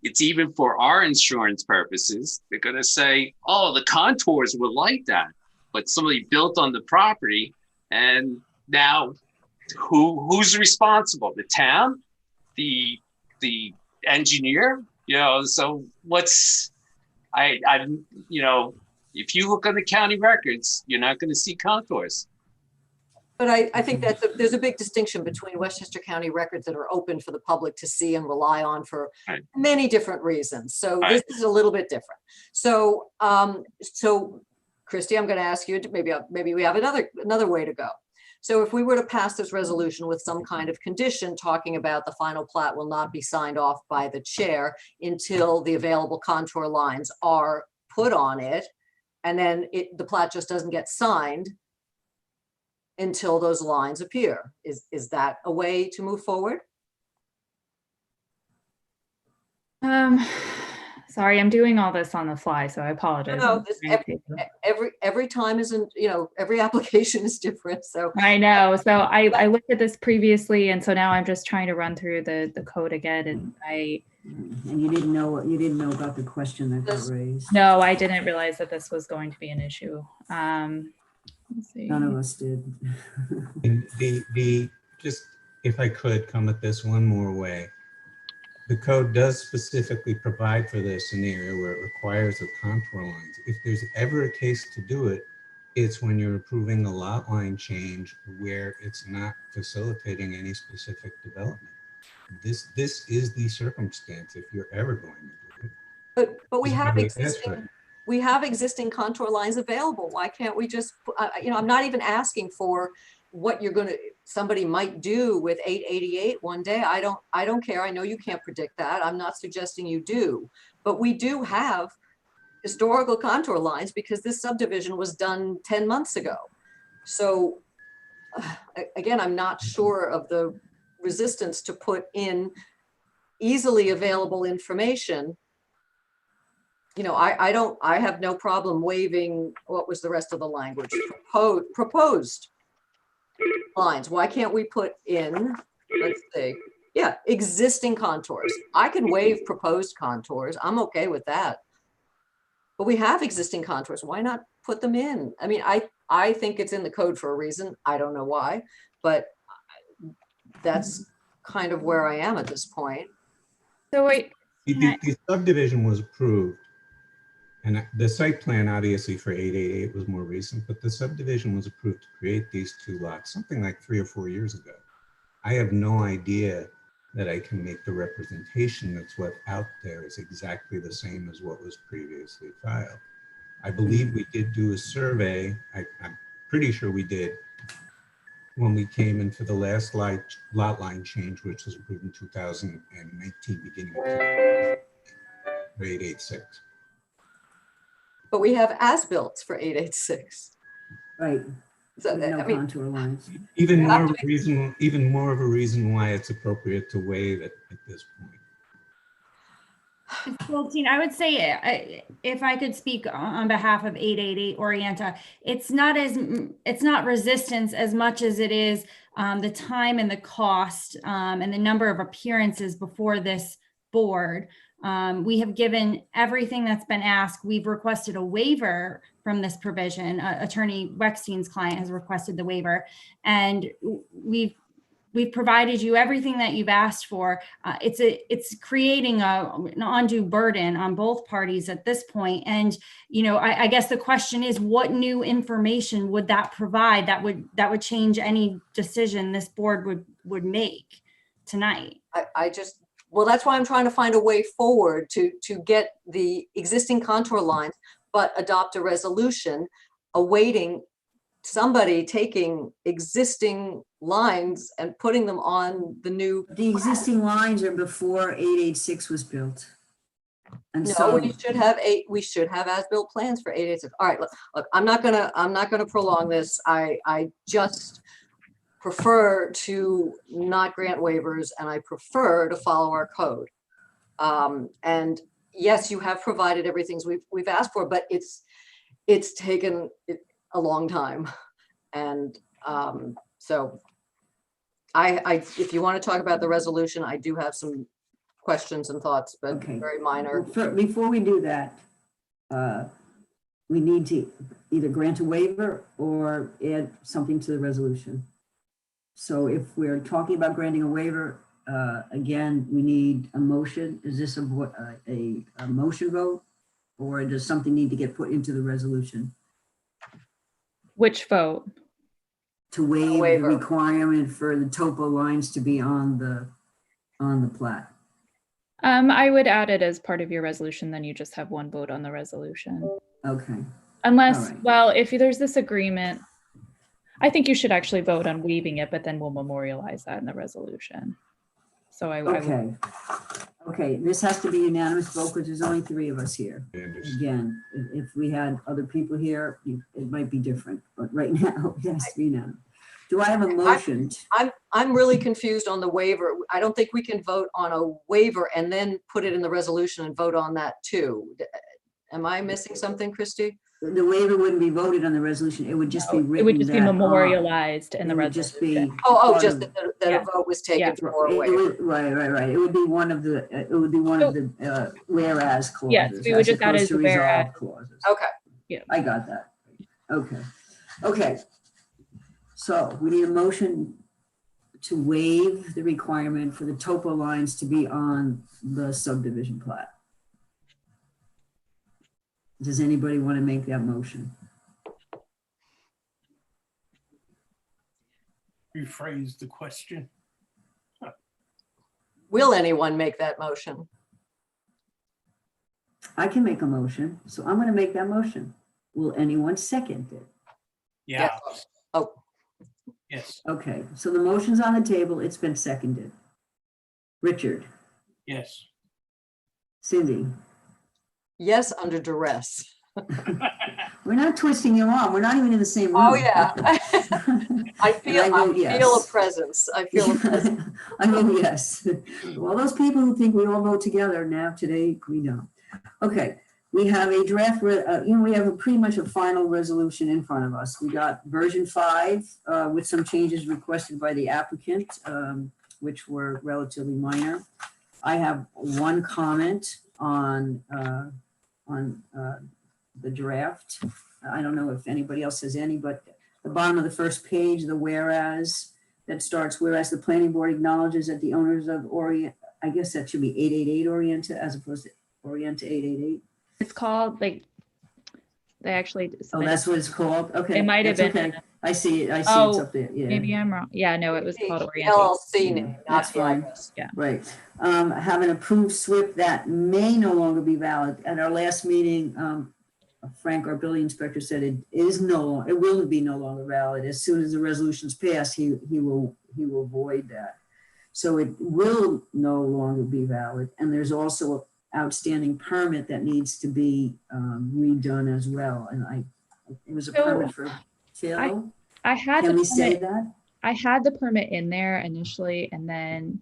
It's even for our insurance purposes. They're going to say, oh, the contours were like that, but somebody built on the property. And now who's responsible? The town, the engineer, you know, so you know, if you look on the county records, you're not going to see contours. But I think that there's a big distinction between Westchester County records that are open for the public to see and rely on for many different reasons. So this is a little bit different. So, Christy, I'm going to ask you, maybe we have another way to go. So if we were to pass this resolution with some kind of condition talking about the final plat will not be signed off by the chair until the available contour lines are put on it, and then the plat just doesn't get signed until those lines appear. Is that a way to move forward? Sorry, I'm doing all this on the fly, so I apologize. No, every time isn't, you know, every application is different. So I know. So I looked at this previously, and so now I'm just trying to run through the code again. And you didn't know about the question that got raised. No, I didn't realize that this was going to be an issue. Let's see. None of us did. Just if I could come at this one more way. The code does specifically provide for the scenario where it requires the contour lines. If there's ever a case to do it, it's when you're approving a lot line change where it's not facilitating any specific development. This is the circumstance if you're ever going to do it. But we have existing contour lines available. Why can't we just, you know, I'm not even asking for what somebody might do with 888 one day. I don't care. I know you can't predict that. I'm not suggesting you do, but we do have historical contour lines because this subdivision was done 10 months ago. So again, I'm not sure of the resistance to put in easily available information. You know, I have no problem waiving, what was the rest of the language? Proposed lines. Why can't we put in, let's see, Yeah, existing contours. I can waive proposed contours. I'm okay with that. But we have existing contours. Why not put them in? I mean, I think it's in the code for a reason. I don't know why, but that's kind of where I am at this point. So wait, The subdivision was approved. And the site plan, obviously, for 888 was more recent, but the subdivision was approved to create these two lots, something like 3 or 4 years ago. I have no idea that I can make the representation that's what out there is exactly the same as what was previously filed. I believe we did do a survey. I'm pretty sure we did when we came in for the last lot line change, which was approved in 2019, beginning of 886. But we have as-built for 886. Right. So, With no I mean, contour lines. Even You more have of a reason, why it's appropriate to waive it at this point. Well, Tina, I would say, if I could speak on behalf of 888 Orienta, it's not resistance as much as it is the time and the cost and the number of appearances before this board. We have given everything that's been asked. We've requested a waiver from this provision. Attorney Wechstein's client has requested the waiver, and we've provided you everything that you've asked for. It's creating an undue burden on both parties at this point. And, you know, I guess the question is, what new information would that provide that would change any decision this board would make tonight? Well, that's why I'm trying to find a way forward to get the existing contour lines, but adopt a resolution awaiting somebody taking existing lines and putting them on the new. The existing lines are before 886 was built. And No, so we should have as-built plans for 886. All right, look, I'm not gonna prolong this. I just prefer to not grant waivers, and I prefer to follow our code. And yes, you have provided everything we've asked for, but it's taken a long time. And so if you want to talk about the resolution, I do have some questions and thoughts, but Okay. very minor. Before we do that, we need to either grant a waiver or add something to the resolution. So if we're talking about granting a waiver, again, we need a motion. Is this a motion vote, or does something need to get put into the resolution? which vote? To waive the waiver. requirement for the topo lines to be on the plat. I would add it as part of your resolution, then you just have one vote on the resolution. Okay. Unless, All right. well, if there's this agreement, I think you should actually vote on waiving it, but then we'll memorialize that in the resolution. So I would, Okay. Okay, this has to be unanimous vote because there's only 3 of us here. I understand. Again, if we had other people here, it might be different, but right now it has to be unanimous. Do I have a motion? I'm really confused on the waiver. I don't think we can vote on a waiver and then put it in the resolution and vote on that too. Am I missing something, Christy? The waiver wouldn't be voted on the resolution. It would just be written. it would just be that, memorialized in the it would just resolution. be. Oh, just part that Yeah. a vote was taken Yeah. for a It waiver. would- Right. It would be one of the, whereas clauses. Yes, we would as just add opposed as to a whereas. resolve clauses. Okay. Yeah. I got that. Okay. So we need a motion to waive the requirement for the topo lines to be on the subdivision plat. Does anybody want to make that motion? Rephrase the question. Will anyone make that motion? I can make a motion, so I'm going to make that motion. Will anyone second it? Yeah. Oh, Yes. Okay, so the motion's on the table. It's been seconded. Richard, Yes. Cindy, yes, under duress. we're not twisting you on. We're not even in the same room. Oh, yeah. I feel vote a yes. presence. I feel a presence. I vote yes. Well, those people who think we all vote together now today, we don't. Okay, we have a draft, we have pretty much a final resolution in front of us. We got version 5 with some changes requested by the applicant. which were relatively minor. I have one comment on the draft. I don't know if anybody else has any, but the bottom of the first page, the whereas that starts, whereas the planning board acknowledges that the owners of I guess that should be 888 Orienta as opposed to Orienta 888. It's called, like, they actually. Oh, that's what it's called? Okay. It might have that's been. okay. I see it. I see it's Oh, up there. Yeah. maybe I'm wrong. Yeah, no, it was called The Orienta. LLC name, not That's the fine. address. Right. Have an approved SWIP that may no longer be valid. At our last meeting, Frank, our building inspector, said it will be no longer valid. As soon as the resolution's passed, he will void that. So it will no longer be valid. And there's also an outstanding permit that needs to be redone as well. And it was a So, permit for Phil. I had Can the we say permit, that? I had the permit in there initially, and then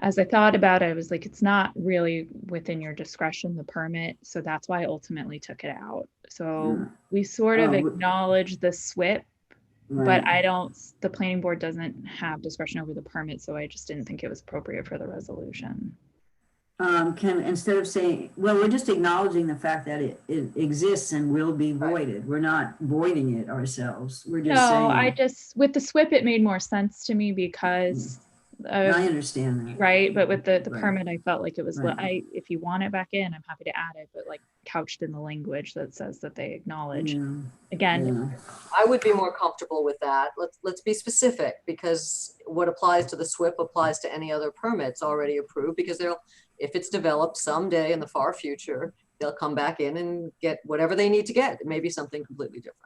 as I thought about it, I was like, it's not really within your discretion, the permit. So that's why I ultimately took it out. So we sort of Oh, acknowledge the SWIP, Right. but the planning board doesn't have discretion over the permit. So I just didn't think it was appropriate for the resolution. Instead of saying, well, we're just acknowledging the fact that it exists and will be voided. We're not voiding it ourselves. We're just saying. With the SWIP, it made more sense to me because, I understand that. right. But with the Right. permit, I felt like it was, Right. if you want it back in, I'm happy to add it, but like couched in the language that says that they acknowledge. Again, Yeah. I would be more comfortable with that. Let's be specific, because what applies to the SWIP applies to any other permits already approved, because if it's developed someday in the far future, they'll come back in and get whatever they need to get. It may be something completely different.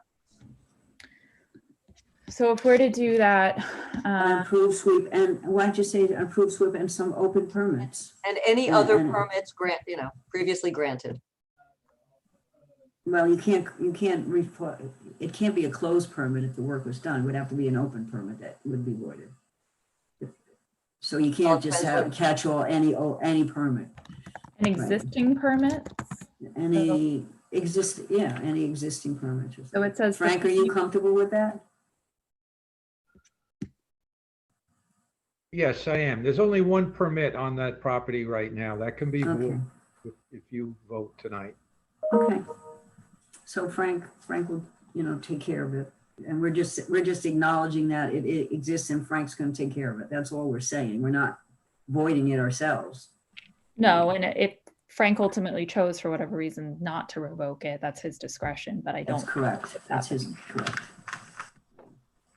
so if we're to do that, Approved SWIP, and why don't you say approved SWIP and some open permits? And any Yeah, other and- permits previously granted. Well, it can't be a closed permit if the work was done. It would have to be an open permit that would be voided. So you can't just catch all any permit. an existing permit. Any existing permit. So it says. Frank, are you comfortable with that? Yes, I am. There's only one permit on that property right now. That can be Okay. void if you vote tonight. Okay. So Frank will, take care of it. And we're just acknowledging that it exists and Frank's going to take care of it. That's all we're saying. We're not voiding it ourselves. No, and if Frank ultimately chose for whatever reason not to revoke it, that's his discretion, but I don't. That's correct. That's his correct.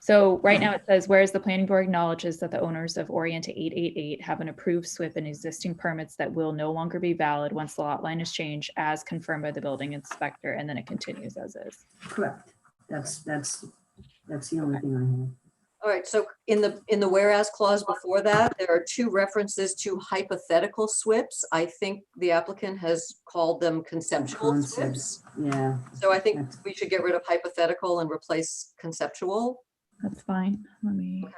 So right now it says, whereas the planning board acknowledges that the owners of Orienta 888 have an approved SWIP and existing permits that will no longer be valid once the lot line is changed as confirmed by the building inspector, and then it continues as is. Correct. That's the only thing I have. All right, so in the whereas clause before that, there are two references to hypothetical SWIPs. I think the applicant has called them conceptual SWIPs. Yeah. So I think we should get rid of hypothetical and replace conceptual. That's fine. Let me. Okay.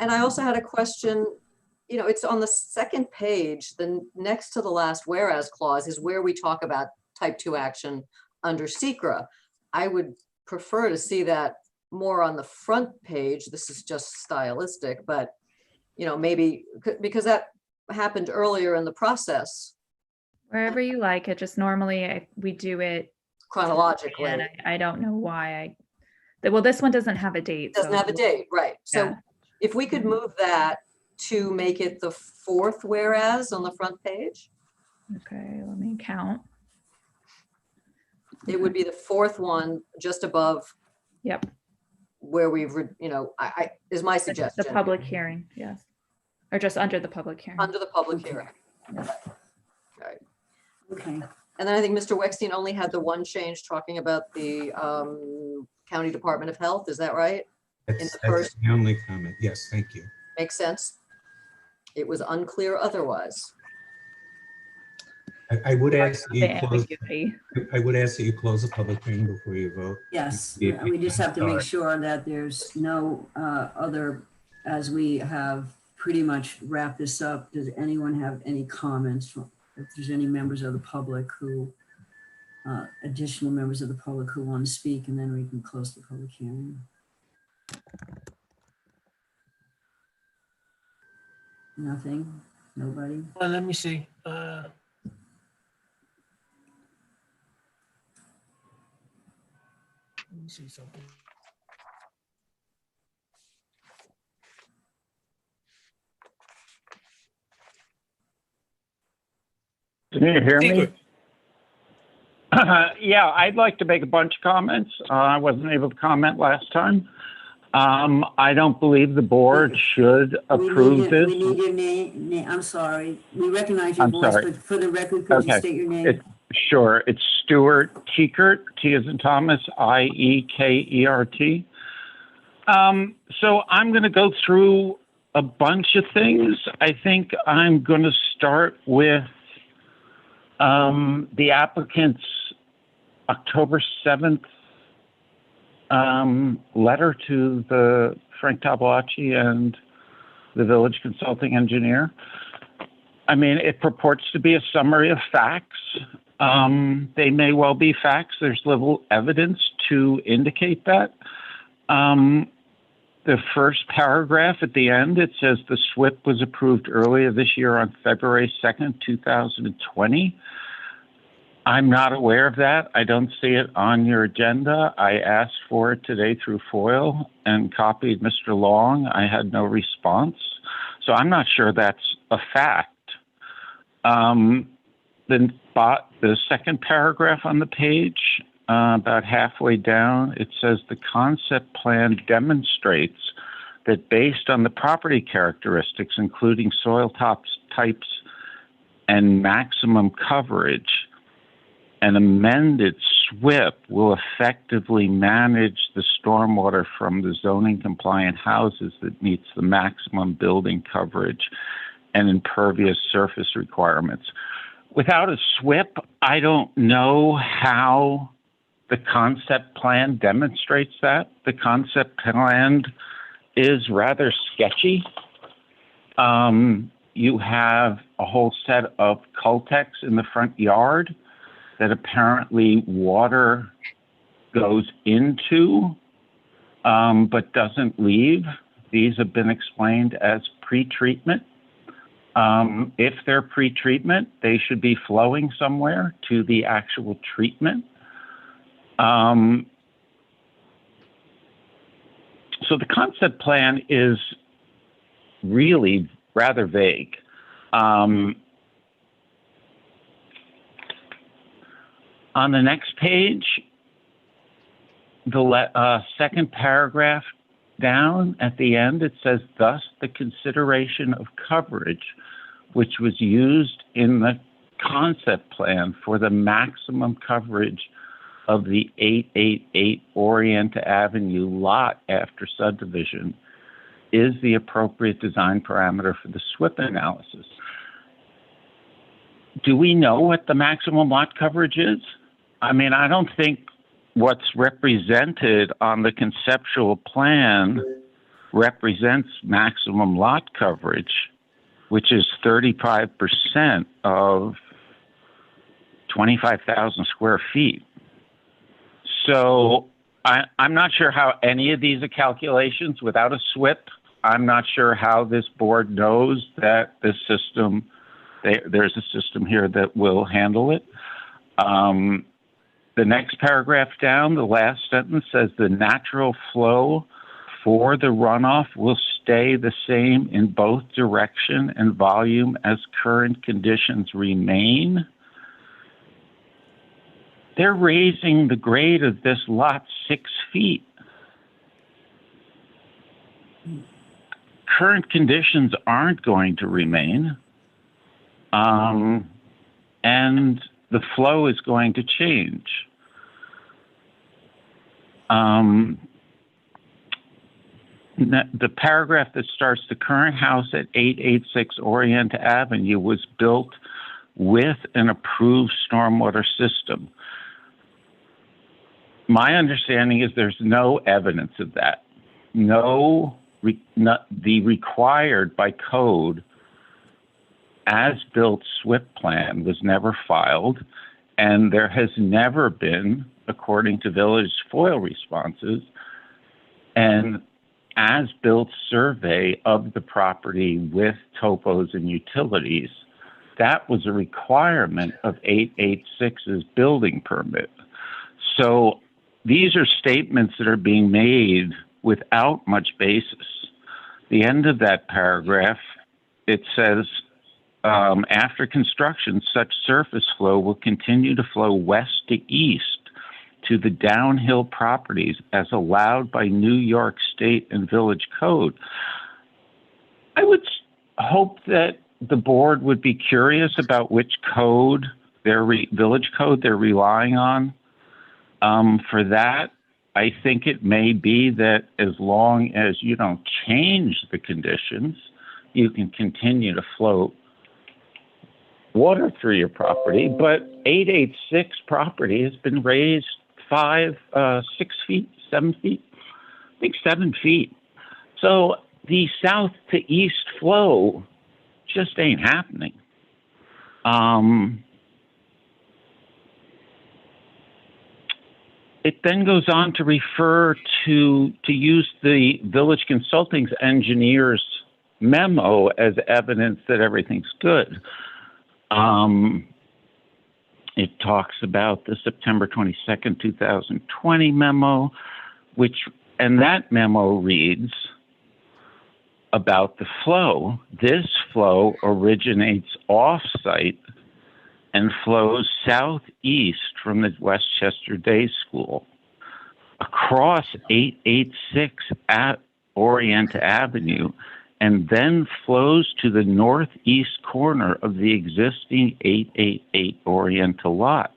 And I also had a question, it's on the second page, the next to the last whereas clause is where we talk about type 2 action under SECRA. I would prefer to see that more on the front page. This is just stylistic, but maybe because that happened earlier in the process. Wherever you like it, just normally we do it chronologically. And I don't know why well, this one doesn't have a date. Doesn't have a date, right. So Yeah. if we could move that to make it the fourth whereas on the front page, Okay, let me count. it would be the fourth one just above Yep. where we've, I is my The suggestion. public hearing, yes. Or just under the public hearing. Under the public hearing. Okay. And then I think Mr. Weckstein only had the one change talking about the County Department of Health. Is that right? That's the first- the only comment. Yes, thank you. Makes sense. It was unclear otherwise. I would ask that you The close, ambiguity. I would ask that you close the public hearing before you vote. Yes, If you we just have to make start. sure that there's no other, as we have pretty much wrapped this up, does anyone have any comments? If there's any members of the public who, additional members of the public who want to speak, and then we can close the public hearing. Nothing? Nobody? Well, let me see. Let me see something. Can you hear me? Secret. Yeah, I'd like to make a bunch of comments. I wasn't able to comment last time. I don't believe the board should approve this. We need your name. I'm sorry. We recognize your I'm voice, sorry. but for the record, could you Okay. state your name? Sure. It's Stuart Kiekert, T as in Thomas, Iekert. So I'm going to go through a bunch of things. I think I'm going to start with the applicant's October 7th letter to the Frank Tabalachi and the village consulting engineer. I mean, it purports to be a summary of facts. They may well be facts. There's little evidence to indicate that. The first paragraph at the end, it says the SWIP was approved earlier this year on February 2nd, 2020. I'm not aware of that. I don't see it on your agenda. I asked for it today through FOIL and copied Mr. Long. I had no response. So I'm not sure that's a fact. The second paragraph on the page, about halfway down, it says the concept plan demonstrates that based on the property characteristics, including soil types and maximum coverage, an amended SWIP will effectively manage the stormwater from the zoning compliant houses that meets the maximum building coverage and impervious surface requirements. Without a SWIP, I don't know how the concept plan demonstrates that. The concept plan is rather sketchy. You have a whole set of Cultex in the front yard that apparently water goes into, but doesn't leave. These have been explained as pre-treatment. If they're pre-treatment, they should be flowing somewhere to the actual treatment. So the concept plan is really rather vague. On the next page, the second paragraph down at the end, it says, thus the consideration of coverage, which was used in the concept plan for the maximum coverage of the 888 Orienta Avenue lot after subdivision, is the appropriate design parameter for the SWIP analysis. Do we know what the maximum lot coverage is? I mean, I don't think what's represented on the conceptual plan represents maximum lot coverage, which is 35% of 25,000 square feet. So I'm not sure how any of these are calculations without a SWIP. I'm not sure how this board knows that this system, there's a system here that will handle it. The next paragraph down, the last sentence says the natural flow for the runoff will stay the same in both direction and volume as current conditions remain. They're raising the grade of this lot 6 feet. Current conditions aren't going to remain, and the flow is going to change. The paragraph that starts, the current house at 886 Orienta Avenue was built with an approved stormwater system. My understanding is there's no evidence of that. The required by code as-built SWIP plan was never filed, and there has never been, according to village FOIL responses, an as-built survey of the property with topos and utilities. That was a requirement of 886's building permit. So these are statements that are being made without much basis. The end of that paragraph, it says, after construction, such surface flow will continue to flow west to east to the downhill properties as allowed by New York State and Village Code. I would hope that the board would be curious about which code, village code they're relying on. For that, I think it may be that as long as you don't change the conditions, you can continue to flow water through your property. But 886 property has been raised 6 feet, 7 feet, I think 7 feet. So the south to east flow just ain't happening. It then goes on to refer to use the village consulting's engineer's memo as evidence that everything's good. It talks about the September 22nd, 2020 memo, and that memo reads about the flow. This flow originates off-site and flows southeast from the Westchester Day School across 886 at Orienta Avenue, and then flows to the northeast corner of the existing 888 Orienta lot.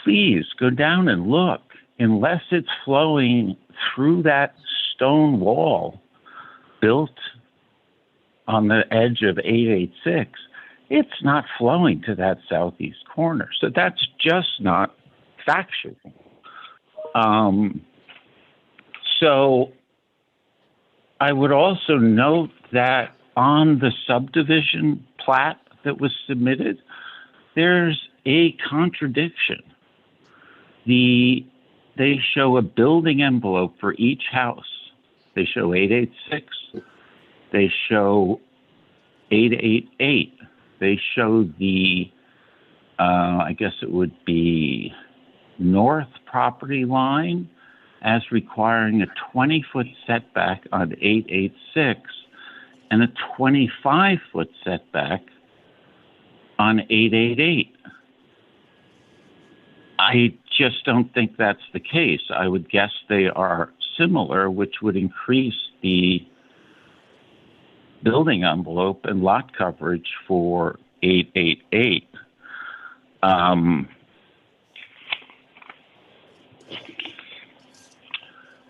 Please go down and look. Unless it's flowing through that stone wall built on the edge of 886, it's not flowing to that southeast corner. So that's just not factual. So I would also note that on the subdivision plat that was submitted, there's a contradiction. They show a building envelope for each house. They show 886. They show 888. They show the, I guess it would be north property line as requiring a 20-foot setback on 886 and a 25-foot setback on 888. I just don't think that's the case. I would guess they are similar, which would increase the building envelope and lot coverage for 888.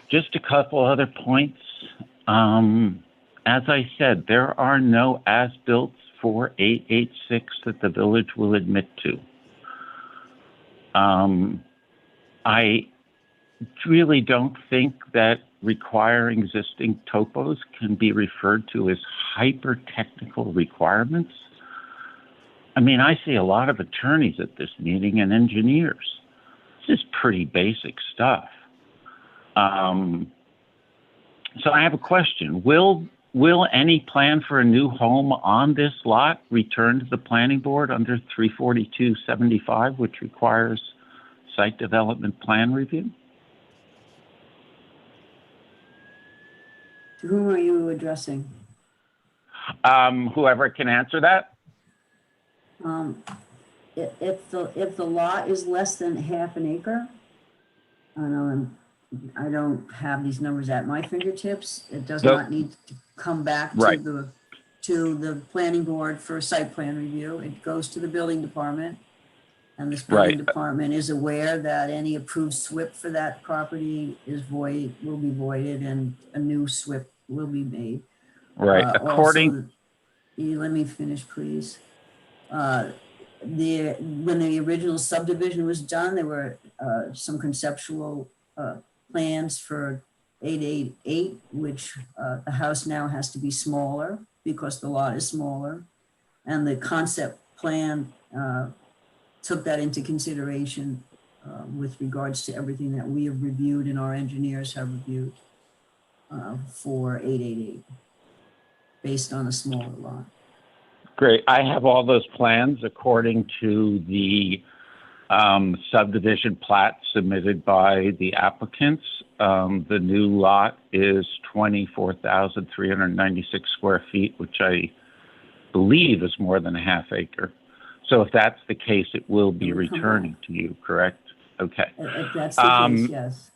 Just a couple other points. As I said, there are no as-built for 886 that the village will admit to. I really don't think that requiring existing topos can be referred to as hyper-technical requirements. I mean, I see a lot of attorneys at this meeting and engineers. This is pretty basic stuff. So I have a question. Will any plan for a new home on this lot return to the planning board under 34275, which requires site development plan review? To whom are you addressing? Whoever can answer that. If the lot is less than half an acre, I don't have these numbers at my fingertips. It does not need to come back to the planning board for a site plan review. It goes to the building department, and this building department is aware that any approved SWIP for that property will be voided, and a new SWIP will be made. Right. Let me finish, please. When the original subdivision was done, there were some conceptual plans for 888, which the house now has to be smaller because the lot is smaller. And the concept plan took that into consideration with regards to everything that we have reviewed and our engineers have reviewed. for 888, based on a smaller lot. Great. I have all those plans according to the subdivision plat submitted by the applicants. The new lot is 24,396 square feet, which I believe is more than a half acre. So if that's the case, it will be returning to you, correct? Okay. If that's the case, yes.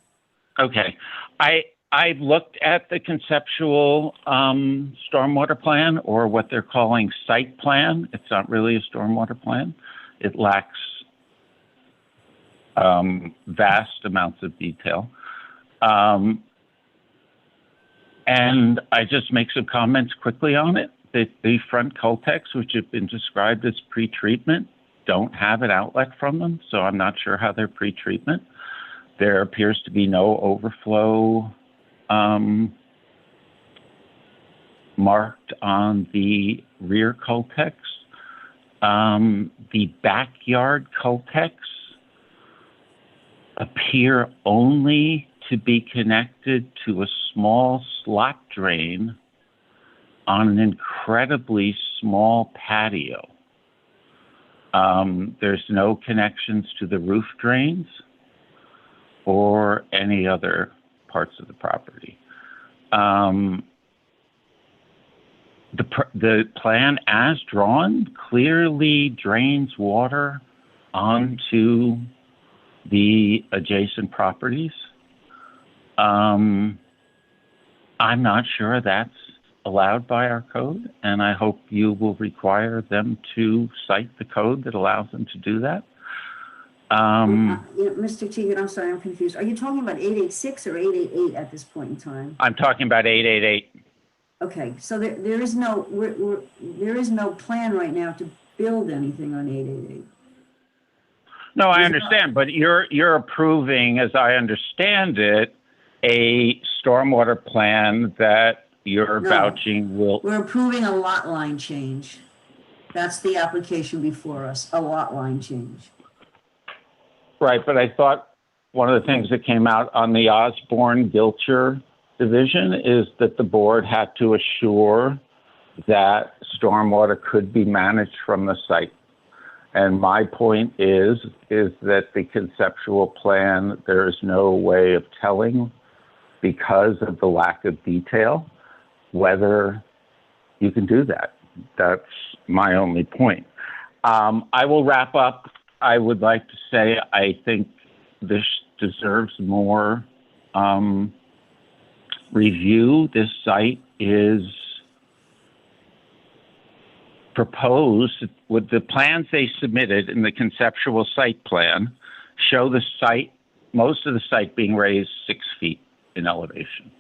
Okay. I've looked at the conceptual stormwater plan, or what they're calling site plan. It's not really a stormwater plan. It lacks vast amounts of detail. And I just make some comments quickly on it. That the front Coltex, which have been described as pre-treatment, don't have an outlet from them, so I'm not sure how they're pre-treatment. There appears to be no overflow marked on the rear Coltex. The backyard Coltex appear only to be connected to a small slot drain on an incredibly small patio. There's no connections to the roof drains or any other parts of the property. The plan as drawn clearly drains water onto the adjacent properties. I'm not sure that's allowed by our code, and I hope you will require them to cite the code that allows them to do that. Mr. Teagan, I'm sorry, I'm confused. Are you talking about 886 or 888 at this point in time? I'm talking about 888. Okay, so there is no plan right now to build anything on 888. No, I understand, but you're approving, as I understand it, a stormwater plan that you're vouching will. We're approving a lot line change. That's the application before us, a lot line change. Right, but I thought one of the things that came out on the Osborne-Gilcher division is that the board had to assure that stormwater could be managed from the site. And my point is that the conceptual plan, there is no way of telling, because of the lack of detail, whether you can do that. That's my only point. I will wrap up. I would like to say I think this deserves more review. This site is proposed with the plans they submitted in the conceptual site plan show the site, most of the site being raised 6 feet in elevation.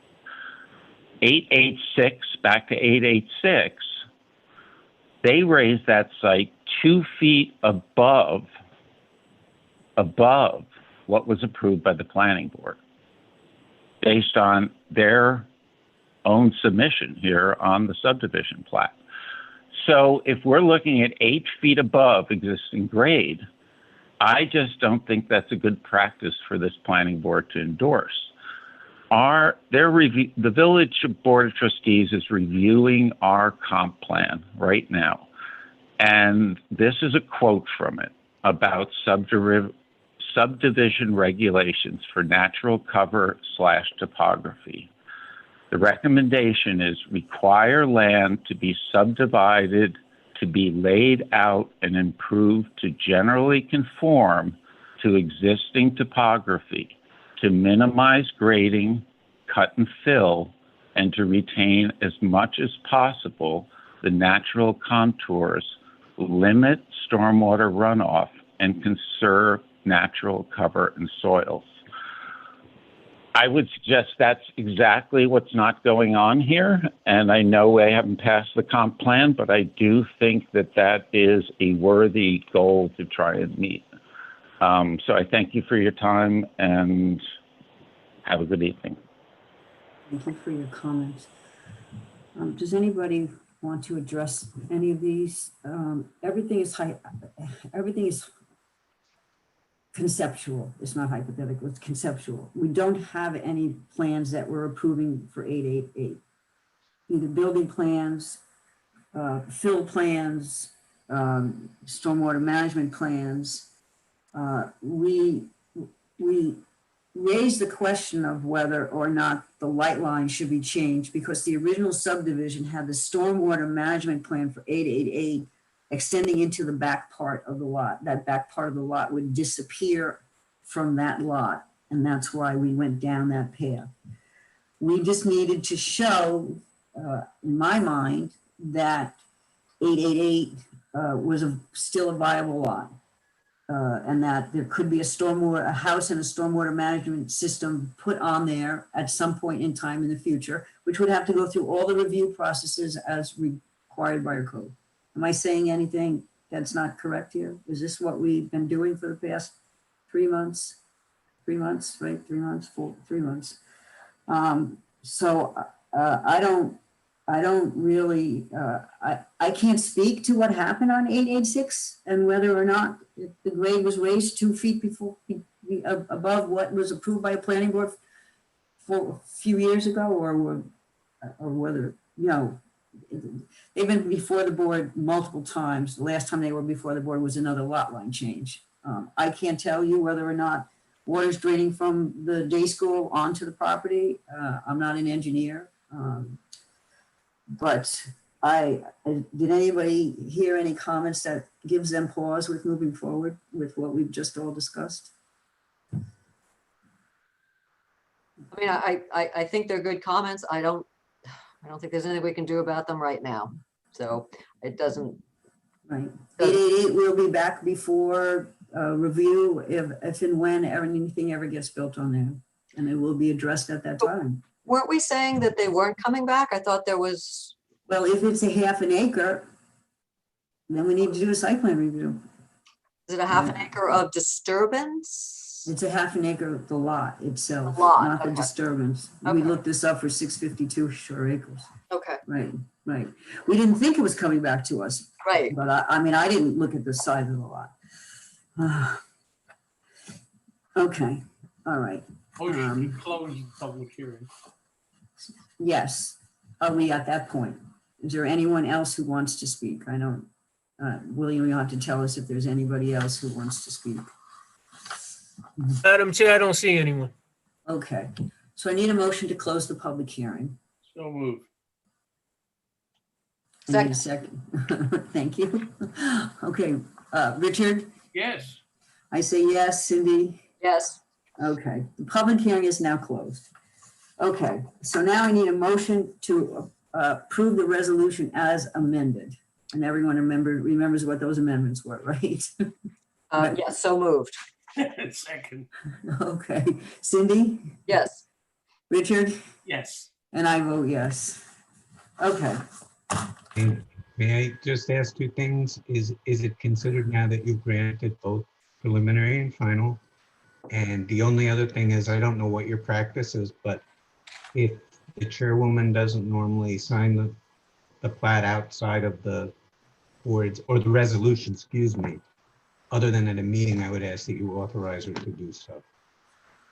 886, back to 886, they raised that site 2 feet above what was approved by the planning board, based on their own submission here on the subdivision plat. So if we're looking at 8 feet above existing grade, I just don't think that's a good practice for this planning board to endorse. The Village Board of Trustees is reviewing our comp plan right now. And this is a quote from it about subdivision regulations for natural cover / topography. The recommendation is require land to be subdivided, to be laid out and improved to generally conform to existing topography, to minimize grading, cut and fill, and to retain as much as possible the natural contours, limit stormwater runoff, and conserve natural cover and soils. I would suggest that's exactly what's not going on here. And I know I haven't passed the comp plan, but I do think that that is a worthy goal to try and meet. So I thank you for your time and have a good evening. Thank you for your comments. Does anybody want to address any of these? Everything is conceptual. It's not hypothetical, it's conceptual. We don't have any plans that we're approving for 888. Either building plans, fill plans, stormwater management plans. We raised the question of whether or not the light line should be changed because the original subdivision had the stormwater management plan for 888 extending into the back part of the lot. That back part of the lot would disappear from that lot. And that's why we went down that path. We just needed to show, in my mind, that 888 was still a viable lot. And that there could be a house and a stormwater management system put on there at some point in time in the future, which would have to go through all the review processes as required by our code. Am I saying anything that's not correct here? Is this what we've been doing for the past 3 months? 3 months, right? 3 months, 3 months. I don't really, I can't speak to what happened on 886 and whether or not the grade was raised 2 feet above what was approved by a planning board for a few years ago, or whether, they've been before the board multiple times. The last time they were before the board was another lot line change. I can't tell you whether or not water's draining from the day school onto the property. I'm not an engineer. But did anybody hear any comments that gives them pause with moving forward with what we've just all discussed? I mean, I think they're good comments. I don't think there's anything we can do about them right now. So it doesn't. Right. 888 will be back before review if and when anything ever gets built on there, and it will be addressed at that time. Weren't we saying that they weren't coming back? I thought there was. Well, if it's a half an acre, then we need to do a site plan review. Is it a half an acre of disturbance? It's a half an acre of the lot itself, The lot, not the okay. disturbance. Okay. We looked this up for 652 shore acres. Okay, Right. We didn't think it was coming back to us, right. but I mean, I didn't look at the size of the lot. Okay, all right. Motion to close the public hearing. Yes, are we at that point? Is there anyone else who wants to speak? I know, William, you'll have to tell us if there's anybody else who wants to speak. Madam Chair, I don't see anyone. Okay, so I need a motion to close the public hearing. So moved. I need a second. Thank you. Okay, Richard, Yes. I say yes. Cindy? Yes. Okay, the public hearing is now closed. Okay, so now I need a motion to approve the resolution as amended. And everyone remembers what those amendments were, right? Yes, so moved. Second. Okay, Cindy, Yes. Richard, Yes. and I vote yes. Okay, And may I just ask 2 things? Is it considered now that you've granted both preliminary and final? And the only other thing is, I don't know what your practice is, but if the chairwoman doesn't normally sign the plat outside of the boards, or the resolution, excuse me, other than at a meeting, I would ask that you authorize her to do so.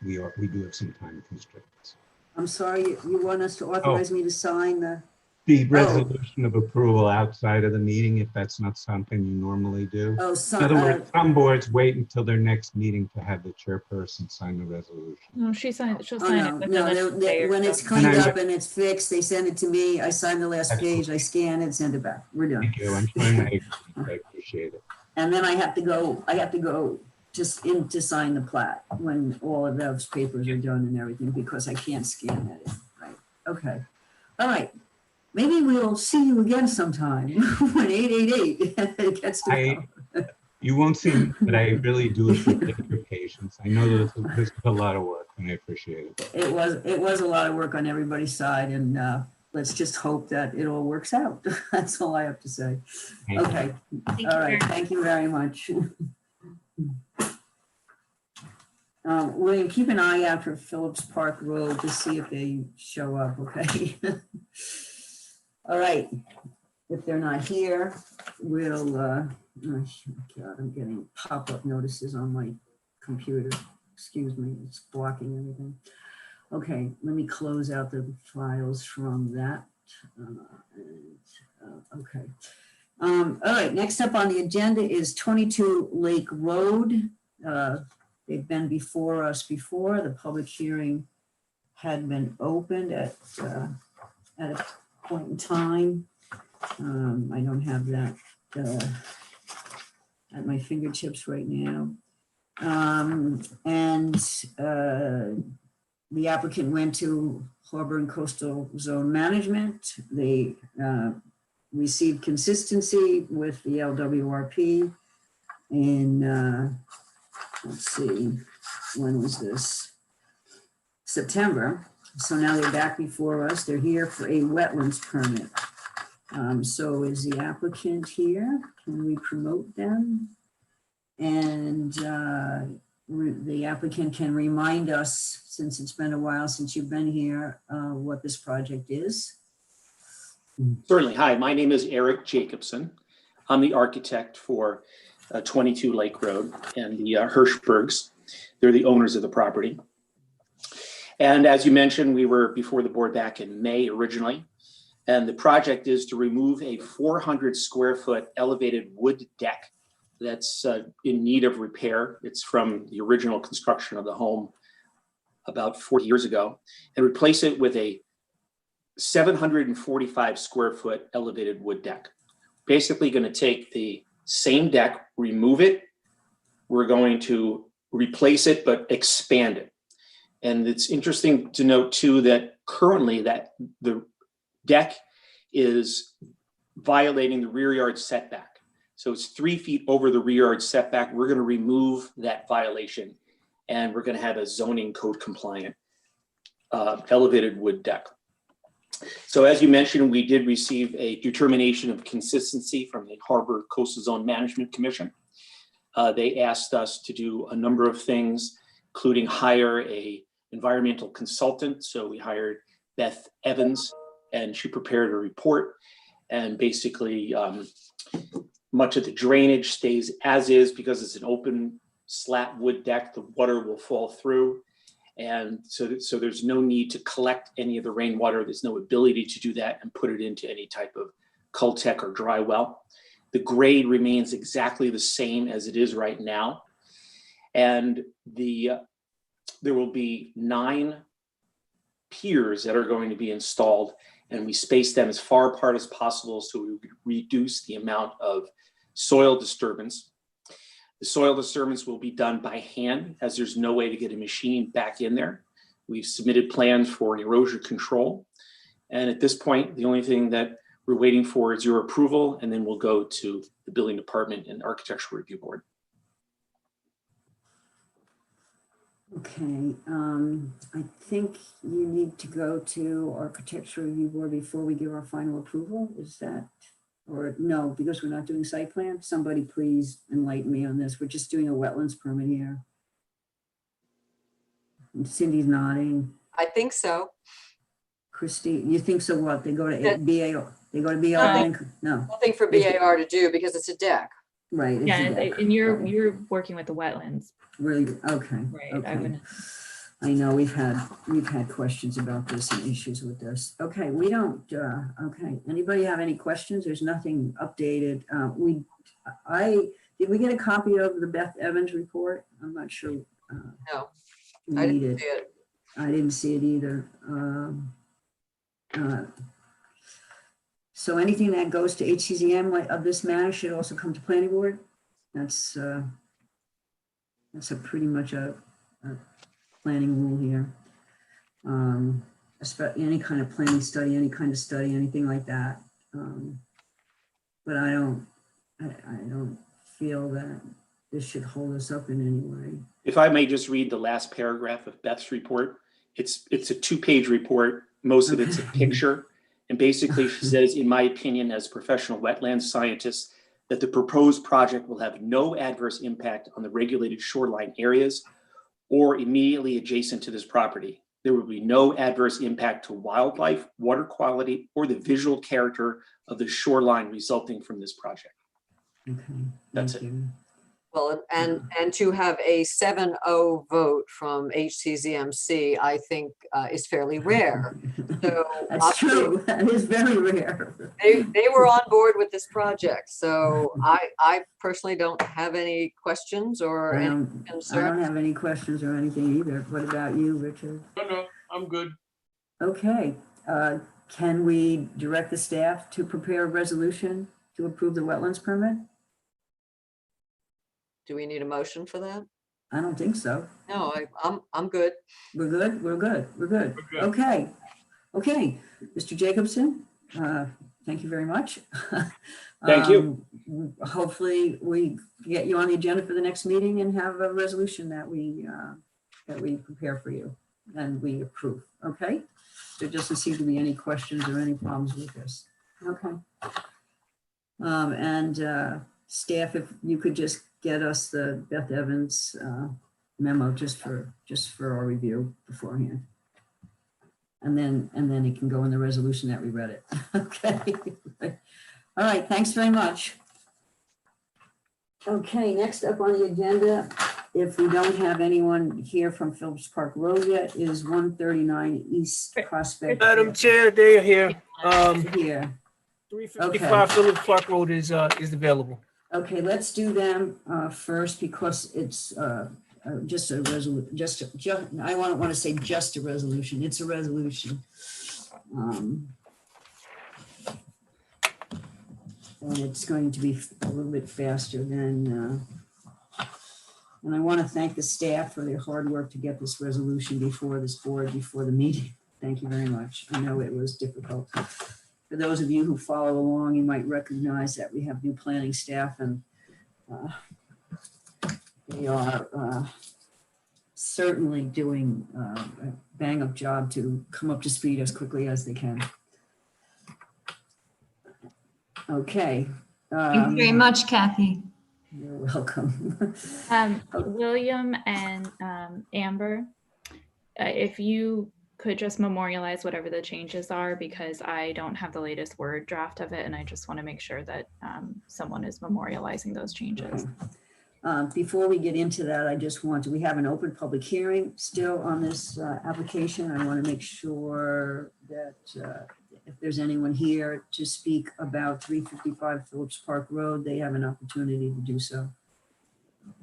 We do have some time constraints. I'm sorry, you want us to authorize me to sign The resolution of approval outside of the meeting, if that's not something you normally do. Oh, In other words, some boards wait until their next meeting to have the chairperson sign the resolution. No, she'll sign oh, it within a day or when so. it's cleaned up and it's fixed, they send it to me, I sign the last page, I scan it, send it back, we're done. Thank you. I'm trying to, I appreciate it. And then I have to go just in to sign the plat when all of those papers are done and everything, because I can't scan that in, right? Okay, all right. Maybe we'll see you again sometime when 888 gets to go. You won't see me, but I really do appreciate your patience. I know this is a lot of work, and I appreciate it. It was a lot of work on everybody's side, and let's just hope that it all works out. That's all I have to say. Thank you. Okay, all right, thank you very much. William, keep an eye out for Phillips Park Road to see if they show up, okay? All right, if they're not here, we'll, oh God, I'm getting pop-up notices on my computer. Excuse me, it's blocking everything. Okay, let me close out the files from that. Okay. All right, next up on the agenda is 22 Lake Road. They've been before us before. The public hearing had been opened at a point in time. I don't have that at my fingertips right now. The applicant went to Harbor and Coastal Zone Management. They received consistency with the LWRP in, let's see, when was this? September. So now they're back before us. They're here for a wetlands permit. So is the applicant here? Can we promote them? And the applicant can remind us, since it's been a while since you've been here, what this project is. Certainly. Hi, my name is Eric Jacobson. I'm the architect for 22 Lake Road and the Hirschbergs. They're the owners of the property. And as you mentioned, we were before the board back in May originally. And the project is to remove a 400 square foot elevated wood deck that's in need of repair. It's from the original construction of the home about 40 years ago, and replace it with a 745 square foot elevated wood deck. Basically going to take the same deck, remove it. We're going to replace it, but expand it. And it's interesting to note too that currently that the deck is violating the rear yard setback. So it's 3 feet over the rear yard setback. We're going to remove that violation, and we're going to have a zoning code compliant elevated wood deck. So as you mentioned, we did receive a determination of consistency from the Harbor Coastal Zone Management Commission. They asked us to do a number of things, including hire a environmental consultant. So we hired Beth Evans, and she prepared a report. And basically, much of the drainage stays as is because it's an open slat wood deck. The water will fall through. And so there's no need to collect any of the rainwater. There's no ability to do that and put it into any type of Cultec or dry well. The grade remains exactly the same as it is right now. And there will be 9 piers that are going to be installed, and we space them as far apart as possible so we reduce the amount of soil disturbance. The soil disturbance will be done by hand, as there's no way to get a machine back in there. We've submitted plans for erosion control. And at this point, the only thing that we're waiting for is your approval, and then we'll go to the building department and architectural review board. Okay, I think you need to go to architectural review board before we give our final approval. Is that, or no, because we're not doing site plan? Somebody please enlighten me on this. We're just doing a wetlands permit here. And Cindy's nodding. I think so. Christy, you think so what? They go to BAR, they go to BAR, no, Nothing for BAR to do because it's a deck. right. it's Yeah, a and, deck. and you're working with the wetlands, Really, okay. right? Okay. I know we've had questions about this and issues with this. Okay, we don't, okay. Anybody have any questions? There's nothing updated. Did we get a copy of the Beth Evans report? I'm not sure. No, we I need didn't it. see it. I didn't see it either. So anything that goes to HCZM of this matter should also come to planning board? That's a pretty much a planning rule here. Any kind of planning study, any kind of study, anything like that. But I don't feel that this should hold us up in any way. If I may just read the last paragraph of Beth's report. It's a 2-page report. Most of it's a picture. And basically she says, in my opinion, as a professional wetlands scientist, that the proposed project will have no adverse impact on the regulated shoreline areas or immediately adjacent to this property. There will be no adverse impact to wildlife, water quality, or the visual character of the shoreline resulting from this project. Okay. That's it. You. Well, and to have a 7-0 vote from HCZMC, I think is fairly rare. So That's true. That is very rare. they were on board with this project. So I personally don't have any questions or I any don't concerns. have any questions or anything either. What about you, Richard? No, I'm good. Okay, can we direct the staff to prepare a resolution to approve the wetlands permit? Do we need a motion for that? I don't think so. No, I'm good. We're good? We're good. We're good. We're good. Okay. Okay, Mr. Jacobson, thank you very much. Thank you. Hopefully we get you on the agenda for the next meeting and have a resolution that we prepare for you and we approve, okay? There doesn't seem to be any questions or any problems with this. Okay. Staff, if you could just get us the Beth Evans memo just for our review beforehand. And then it can go in the resolution that we read it. Okay. All right, thanks very much. Okay, next up on the agenda, if we don't have anyone here from Phillips Park Road yet, is 139 East Prospect. Madam Chair, they are here. Here. 355 Phillips Park Road is available. Okay, let's do them first because it's just a resolution. I don't want to say just a resolution. It's a resolution. And it's going to be a little bit faster than. And I want to thank the staff for their hard work to get this resolution before this board, before the meeting. Thank you very much. I know it was difficult. For those of you who follow along, you might recognize that we have new planning staff and they are certainly doing a bang-up job to come up to speed as quickly as they can. Okay. Thank you very much, Kathy. You're welcome. William and Amber, if you could just memorialize whatever the changes are, because I don't have the latest Word draft of it, and I just want to make sure that someone is memorializing those changes. Okay. Before we get into that, I just want to, we have an open public hearing still on this application. I want to make sure that if there's anyone here to speak about 355 Phillips Park Road, they have an opportunity to do so.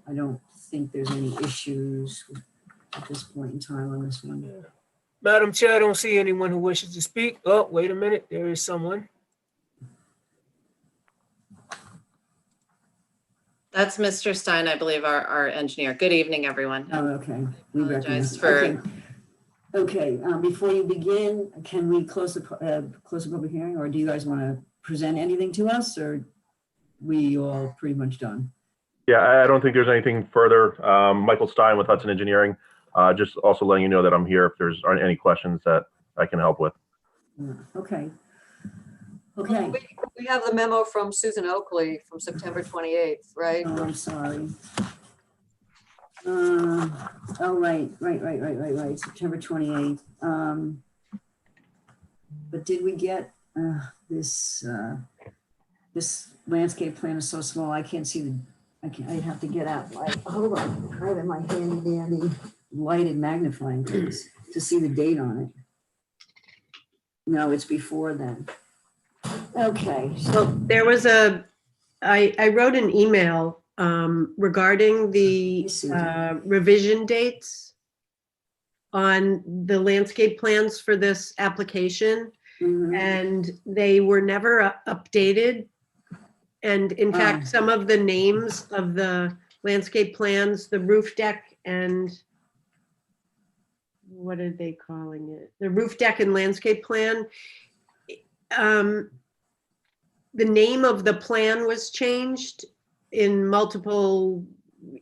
I don't think there's any issues at this point in time on this one. Yeah. Madam Chair, I don't see anyone who wishes to speak. Oh, wait a minute. There is someone. That's Mr. Stein, I believe, our engineer. Good evening, everyone. Oh, okay. We Apologize recognize. Okay. Before you begin, can we close the public hearing, or do you guys want to present anything to us, or we all pretty much done? Yeah, I don't think there's anything further. Michael Stein with Hudson Engineering. Just also letting you know that I'm here if there's any questions that I can help with. Okay. Okay. We have the memo from Susan Oakley from September 28th, right? Oh, I'm sorry. Oh, right. September 28th. But did we get this landscape plan is so small, I can't see I have to get out hold on, I have my handy dandy lighted magnifying glass to see the date on it. No, it's before then. Okay. So there was I wrote an email regarding the revision dates on the landscape plans for this application, and they were never updated. And in fact, some of the names of the landscape plans, the roof deck and what are they calling it? The roof deck and landscape plan. The name of the plan was changed in multiple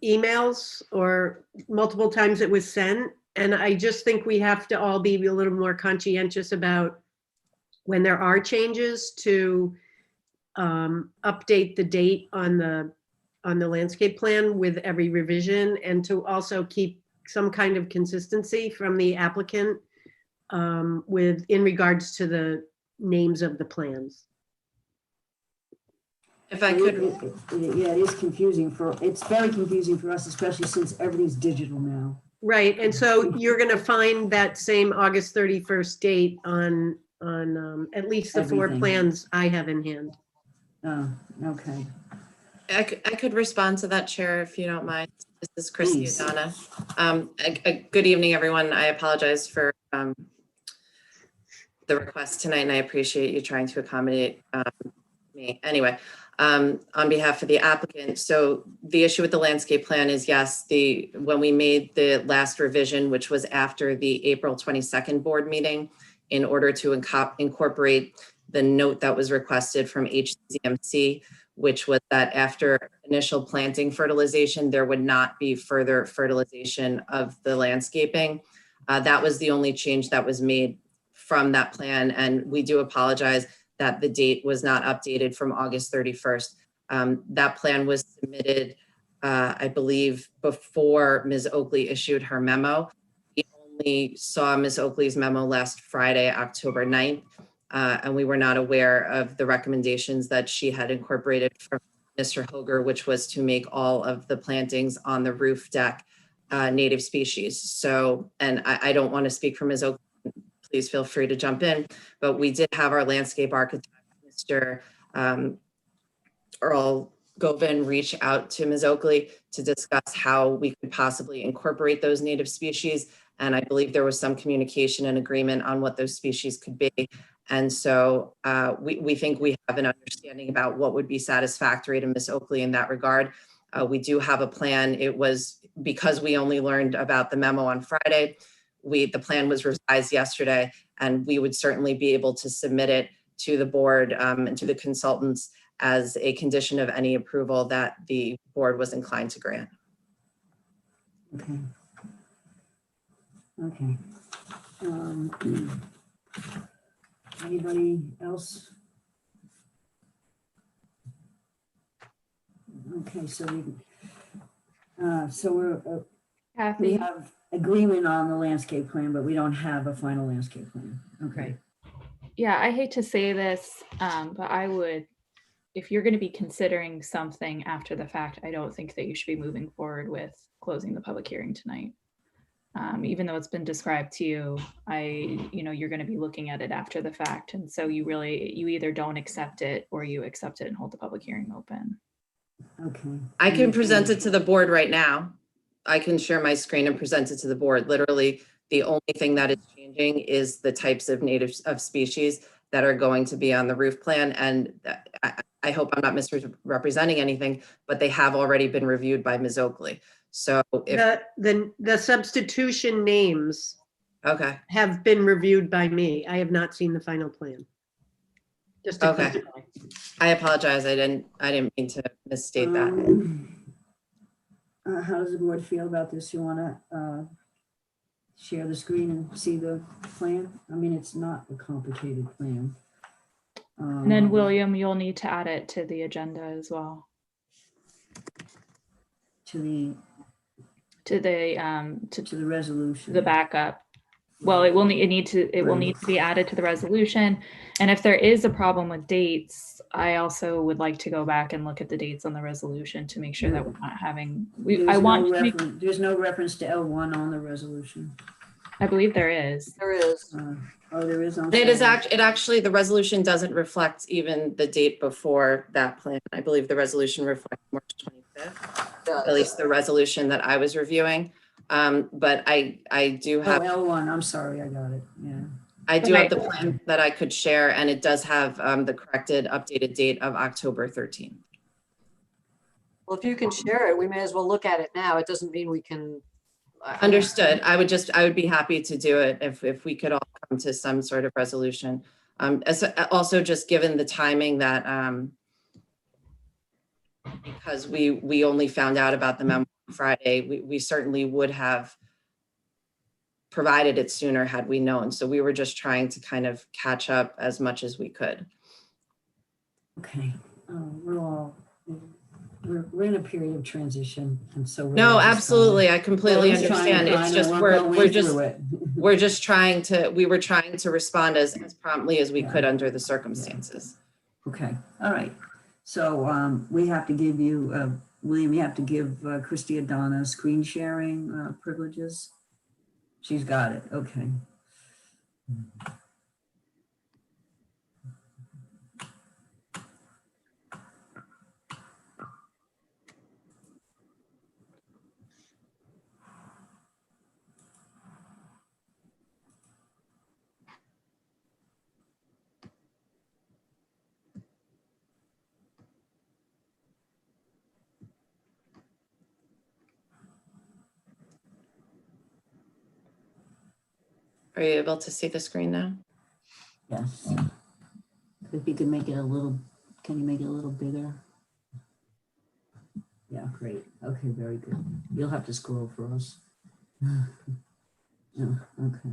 emails or multiple times it was sent. And I just think we have to all be a little more conscientious about when there are changes to update the date on the landscape plan with every revision, and to also keep some kind of consistency from the applicant in regards to the names of the plans. If I could, Yeah, it is confusing it's very confusing for us, especially since everything's digital now. Right, and so you're gonna find that same August 31st date on at least the four Everything. plans I have in hand. Oh, okay. I could respond to that, Chair, if you don't mind. This is Christy Please. Adana. Good evening, everyone. I apologize for the request tonight, and I appreciate you trying to accommodate me. Anyway, on behalf of the applicant, so the issue with the landscape plan is, yes, when we made the last revision, which was after the April 22nd board meeting, in order to incorporate the note that was requested from HCMC, which was that after initial planting fertilization, there would not be further fertilization of the landscaping. That was the only change that was made from that plan. And we do apologize that the date was not updated from August 31st. That plan was submitted, I believe, before Ms. Oakley issued her memo. We only saw Ms. Oakley's memo last Friday, October 9th. And we were not aware of the recommendations that she had incorporated from Mr. Hoger, which was to make all of the plantings on the roof deck native species. So, and I don't want to speak for Ms. Oakley, please feel free to jump in, but we did have our landscape architect, Mr. Earl Govin, reach out to Ms. Oakley to discuss how we could possibly incorporate those native species. And I believe there was some communication and agreement on what those species could be. And so we think we have an understanding about what would be satisfactory to Ms. Oakley in that regard. We do have a plan. It was because we only learned about the memo on Friday. The plan was revised yesterday, and we would certainly be able to submit it to the board and to the consultants as a condition of any approval that the board was inclined to grant. Okay. Okay. Anybody else? Okay, so we Kathy? have agreement on the landscape plan, but we don't have a final landscape plan. Okay. Yeah, I hate to say this, but I would, if you're going to be considering something after the fact, I don't think that you should be moving forward with closing the public hearing tonight. Even though it's been described to you, you're going to be looking at it after the fact. And so you either don't accept it or you accept it and hold the public hearing open. Okay. I can present it to the board right now. I can share my screen and present it to the board. Literally, the only thing that is changing is the types of species that are going to be on the roof plan. And I hope I'm not misrepresenting anything, but they have already been reviewed by Ms. Oakley. So if the substitution names okay have been reviewed by me. I have not seen the final plan. Just to okay. clarify. I apologize. I didn't mean to misstate that. How does the board feel about this? You want to share the screen and see the plan? I mean, it's not a complicated plan. And then William, you'll need to add it to the agenda as well. To the resolution. The backup. Well, it will need to be added to the resolution. And if there is a problem with dates, I also would like to go back and look at the dates on the resolution to make sure that we're not having. There's no reference to L1 on the resolution. I believe there is. There is. There is. It actually, the resolution doesn't reflect even the date before that plan. I believe the resolution reflects March 25th. At least the resolution that I was reviewing. But I do have L1. I'm sorry, I got it. Yeah. I do have the plan that I could share, and it does have the corrected, updated date of October 13th. Well, if you can share it, we may as well look at it now. It doesn't mean we can. Understood. I would be happy to do it if we could all come to some sort of resolution. Also, just given the timing that because we only found out about the memo on Friday, we certainly would have provided it sooner had we known. So we were just trying to kind of catch up as much as we could. Okay. We're in a period of transition, and so no, absolutely, I completely understand. It's just we were trying to respond as promptly as we could under the circumstances. Okay, all right. So we have to give you, William, you have to give Christy Adana screen sharing privileges. She's got it, okay. Are you able to see the screen now? Yes. If you could make it a little, can you make it a little bigger? Yeah, great. Okay, very good. You'll have to scroll for us. Yeah, okay.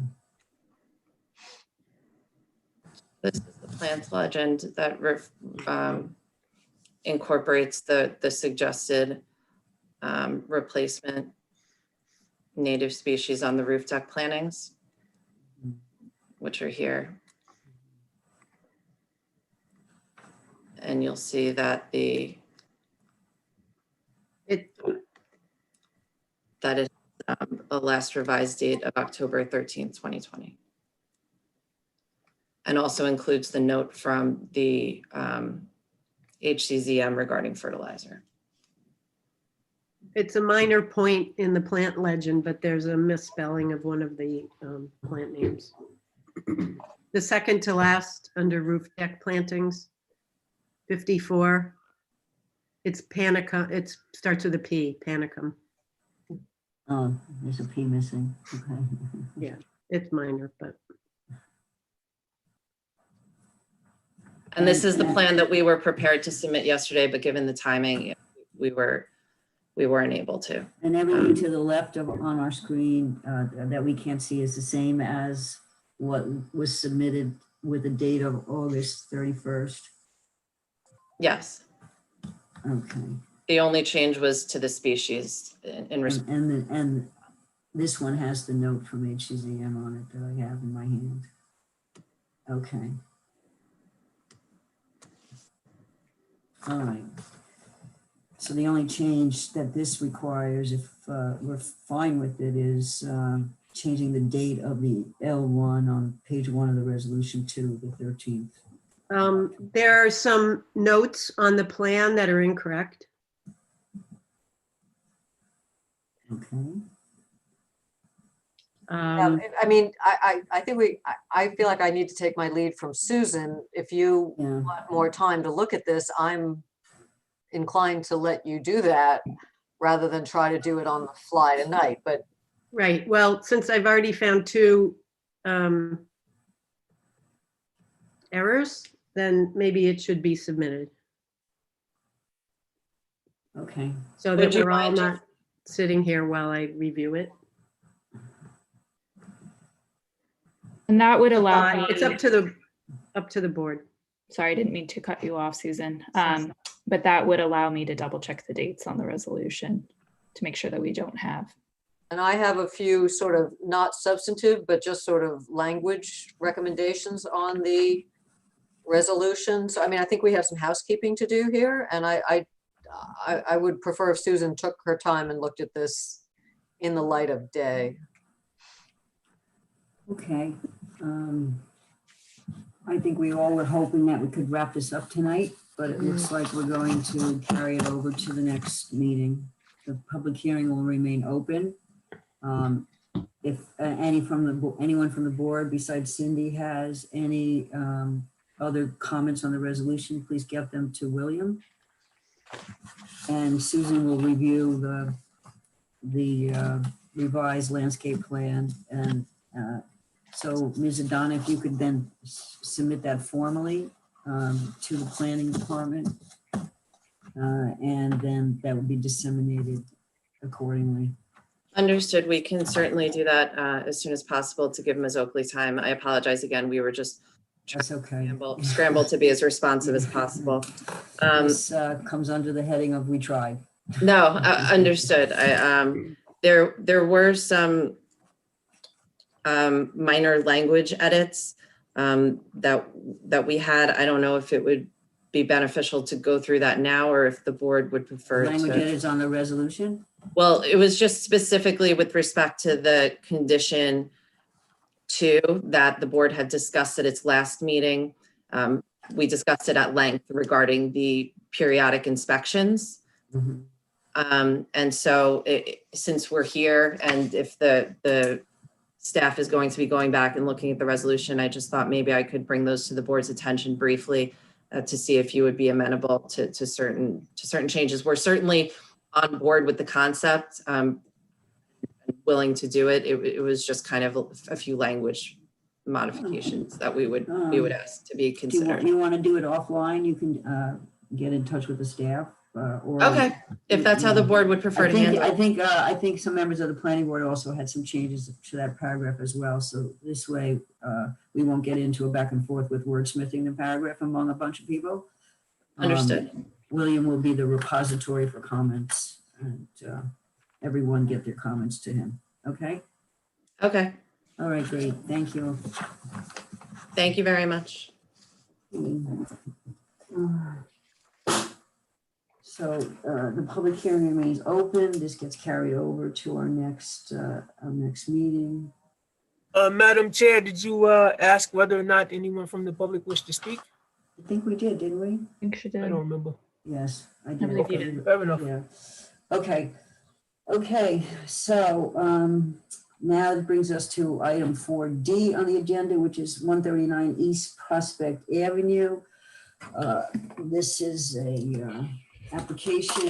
This is the plans legend that incorporates the suggested replacement native species on the roof deck plantings, which are here. And you'll see that that is a last revised date of October 13th, 2020. And also includes the note from the HCZM regarding fertilizer. It's a minor point in the plant legend, but there's a misspelling of one of the plant names. The second to last under roof deck plantings, 54. It's panicum. It starts with a P, panicum. Oh, there's a P missing. Okay. Yeah, it's minor, but. And this is the plan that we were prepared to submit yesterday, but given the timing, we weren't able to. And everything to the left of on our screen that we can't see is the same as what was submitted with the date of August 31st. Yes. Okay. The only change was to the species and this one has the note from HCZM on it that I have in my hand. Okay. All right. So the only change that this requires, if we're fine with it, is changing the date of the L1 on page 1 of the resolution to the 13th. There are some notes on the plan that are incorrect. Okay. I mean, I think I feel like I need to take my lead from Susan. If you want more time to look at this, I'm inclined to let you do that rather than try to do it on the fly tonight. But right. Well, since I've already found 2 errors, then maybe it should be submitted. Okay. So that we're all not sitting here while I review it. And that would allow me, it's up to the board. sorry, I didn't mean to cut you off, Susan. But that would allow me to double check the dates on the resolution to make sure that we don't have. And I have a few sort of not substantive, but just sort of language recommendations on the resolution. So, I mean, I think we have some housekeeping to do here. And I would prefer if Susan took her time and looked at this in the light of day. Okay. I think we all were hoping that we could wrap this up tonight, but it looks like we're going to carry it over to the next meeting. The public hearing will remain open. If anyone from the board besides Cindy has any other comments on the resolution, please get them to William. And Susan will review the revised landscape plan. And so Ms. Adana, if you could then submit that formally to the planning department, and then that would be disseminated accordingly. Understood. We can certainly do that as soon as possible to give Ms. Oakley time. I apologize again. We were just That's okay. scrambled to be as responsive as possible. This comes under the heading of we tried. No, understood. There were some minor language edits that we had. I don't know if it would be beneficial to go through that now, or if the board would prefer Language that to. is on the resolution? Well, it was just specifically with respect to the condition 2 that the board had discussed at its last meeting. We discussed it at length regarding the periodic inspections. Mhm. And so since we're here, and if the staff is going to be going back and looking at the resolution, I just thought maybe I could bring those to the board's attention briefly to see if you would be amenable to certain changes. We're certainly on board with the concept, willing to do it. It was just kind of a few language modifications that we would ask to be considered. You want to do it offline? You can get in touch with the staff. Or Okay, if that's how the board would prefer to handle it. I think some members of the planning board also had some changes to that paragraph as well. So this way, we won't get into a back and forth with wordsmithing the paragraph among a bunch of people. Understood. William will be the repository for comments, and everyone get their comments to him. Okay? Okay. All right, great. Thank you. Thank you very much. So the public hearing remains open. This gets carried over to our next meeting. Madam Chair, did you ask whether or not anyone from the public wished to speak? I think we did, didn't we? I think she did. I don't remember. Yes, I I did. believe you did. Fair enough. Yeah. Okay. Okay. So now it brings us to item 4D on the agenda, which is 139 East Prospect Avenue. This is a application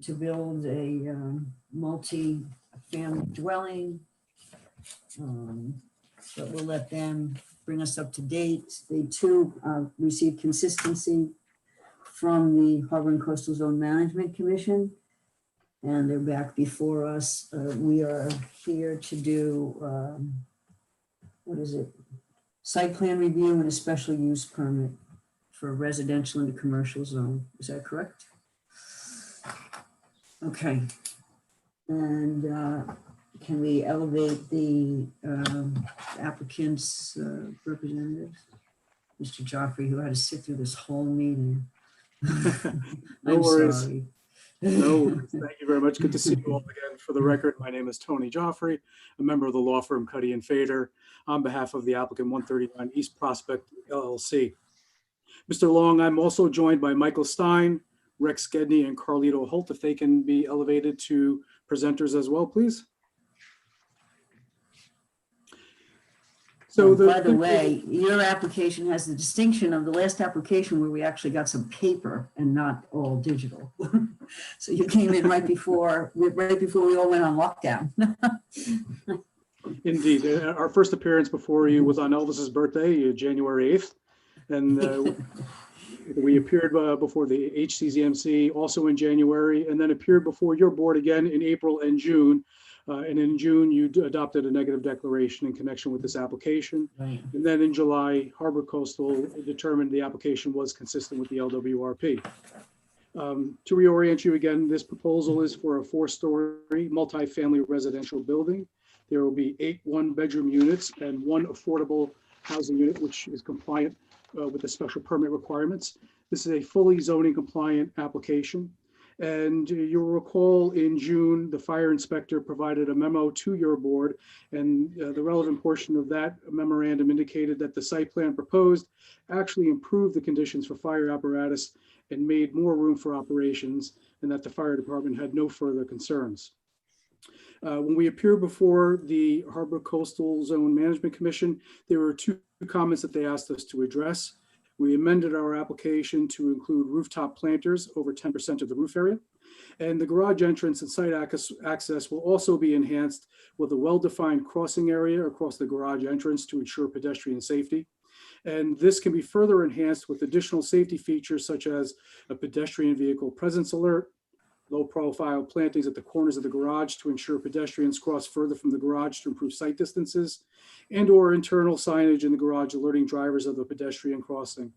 to build a multi-family dwelling. But we'll let them bring us up to date. They too received consistency from the Harbor and Coastal Zone Management Commission, and they're back before us. We are here to do, what is it? Site plan review and a special use permit for a residential and a commercial zone. Is that correct? Okay. And can we elevate the applicant's representatives? Mr. Joffrey, who had to sit through this whole meeting. No I'm worries. sorry. No, thank you very much. Good to see you all again. For the record, my name is Tony Joffrey, a member of the law firm Cuddy and Fader, on behalf of the applicant 139 East Prospect LLC. Mr. Long, I'm also joined by Michael Stein, Rex Gedney, and Carlito Holt. If they can be elevated to presenters as well, please. So By the way, your application has the distinction of the last application where we actually got some paper and not all digital. So you came in right before we all went on lockdown. Indeed. Our first appearance before you was on Elvis's birthday, January 8th. And we appeared before the HCZMC also in January, and then appeared before your board again in April and June. And in June, you adopted a negative declaration in connection with this application. Right. And then in July, Harbor Coastal determined the application was consistent with the LWRP. To reorient you again, this proposal is for a 4-story multi-family residential building. There will be 8 one-bedroom units and 1 affordable housing unit, which is compliant with the special permit requirements. This is a fully zoning compliant application. And you'll recall in June, the fire inspector provided a memo to your board, and the relevant portion of that memorandum indicated that the site plan proposed actually improved the conditions for fire apparatus and made more room for operations, and that the fire department had no further concerns. When we appeared before the Harbor Coastal Zone Management Commission, there were 2 comments that they asked us to address. We amended our application to include rooftop planters over 10% of the roof area. And the garage entrance and site access will also be enhanced with a well-defined crossing area across the garage entrance to ensure pedestrian safety. And this can be further enhanced with additional safety features such as a pedestrian vehicle presence alert, low-profile plantings at the corners of the garage to ensure pedestrians cross further from the garage to improve sight distances, and/or internal signage in the garage alerting drivers of the pedestrian crossing.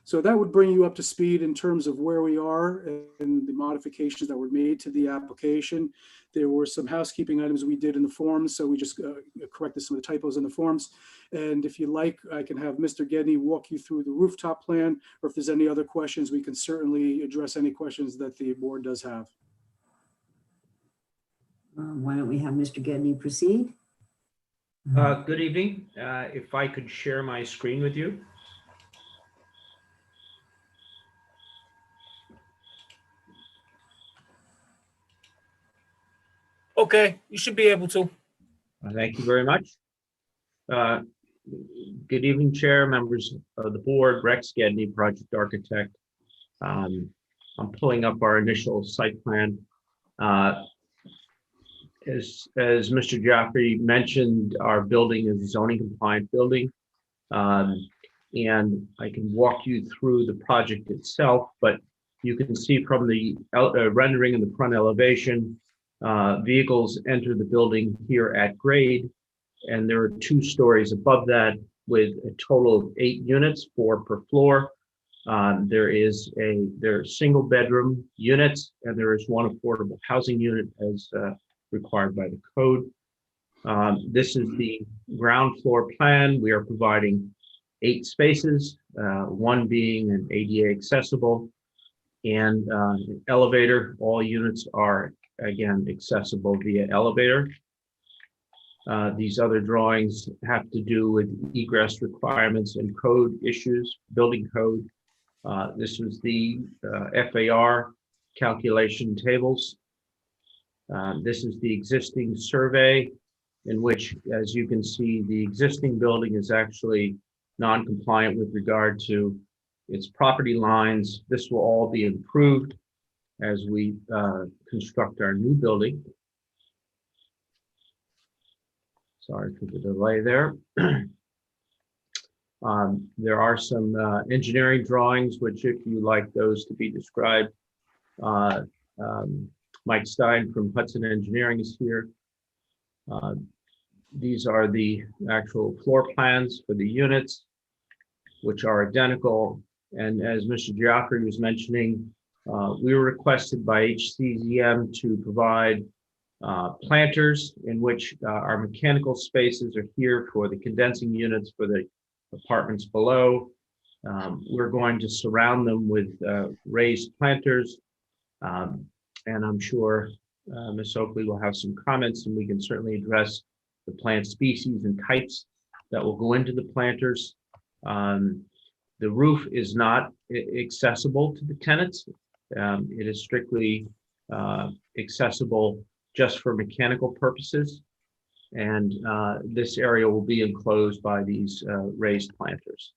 So that would bring you up to speed in terms of where we are and the modifications that were made to the application. There were some housekeeping items we did in the forms, so we just corrected some of the typos in the forms. And if you like, I can have Mr. Gedney walk you through the rooftop plan, or if there's any other questions, we can certainly address any questions that the board does have. Why don't we have Mr. Gedney proceed? Good evening. If I could share my screen with you. Okay, you should be able to. Thank you very much. Good evening, Chair, members of the board, Rex Gedney, project architect. I'm pulling up our initial site plan. As Mr. Jaffrey mentioned, our building is a zoning compliant building. And I can walk you through the project itself, but you can see from the rendering in the front elevation, vehicles enter the building here at grade, and there are 2 stories above that with a total of 8 units, 4 per floor. There are single bedroom units, and there is 1 affordable housing unit as required by the code. This is the ground floor plan. We are providing 8 spaces, 1 being an ADA accessible, and an elevator. All units are, again, accessible via elevator. These other drawings have to do with egress requirements and code issues, building code. This was the FAR calculation tables. This is the existing survey, in which, as you can see, the existing building is actually non-compliant with regard to its property lines. This will all be improved as we construct our new building. Sorry for the delay there. There are some engineering drawings, which, if you like those to be described, Mike Stein from Hudson Engineering is here. These are the actual floor plans for the units, which are identical. And as Mr. Giaffrey was mentioning, we were requested by HCZM to provide planters, in which our mechanical spaces are here for the condensing units for the apartments below. We're going to surround them with raised planters. And I'm sure Ms. Oakley will have some comments, and we can certainly address the plant species and types that will go into the planters. The roof is not accessible to the tenants. It is strictly accessible just for mechanical purposes. And this area will be enclosed by these raised planters.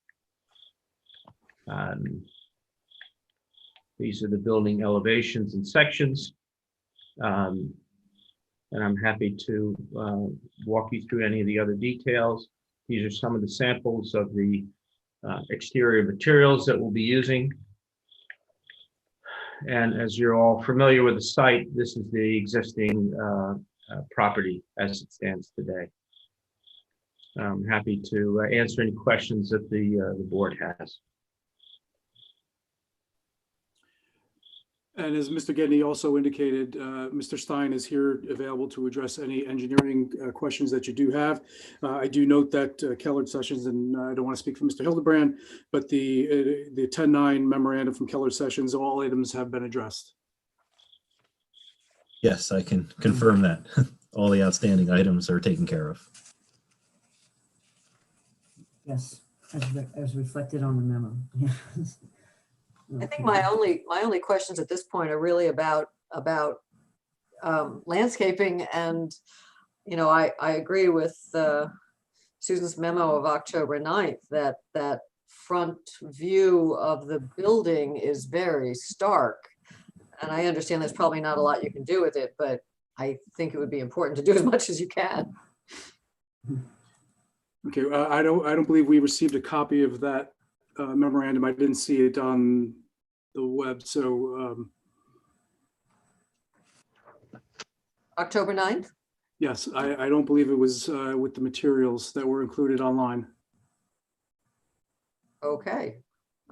These are the building elevations and sections. And I'm happy to walk you through any of the other details. These are some of the samples of the exterior materials that we'll be using. And as you're all familiar with the site, this is the existing property as it stands today. I'm happy to answer any questions that the board has. And as Mr. Gedney also indicated, Mr. Stein is here available to address any engineering questions that you do have. I do note that Kellard Sessions, and I don't want to speak for Mr. Hildebrand, but the 10-9 memorandum from Kellard Sessions, all items have been addressed. Yes, I can confirm that. All the outstanding items are taken care of. Yes, as reflected on the memo. Yes. I think my only questions at this point are really about landscaping, and I agree with Susan's memo of October 9th that front view of the building is very stark, and I understand there's probably not a lot you can do with it, but I think it would be important to do as much as you can. Okay, I don't believe we received a copy of that memorandum. I didn't see it on the web, so October 9th? yes, I don't believe it was with the materials that were included online. Okay.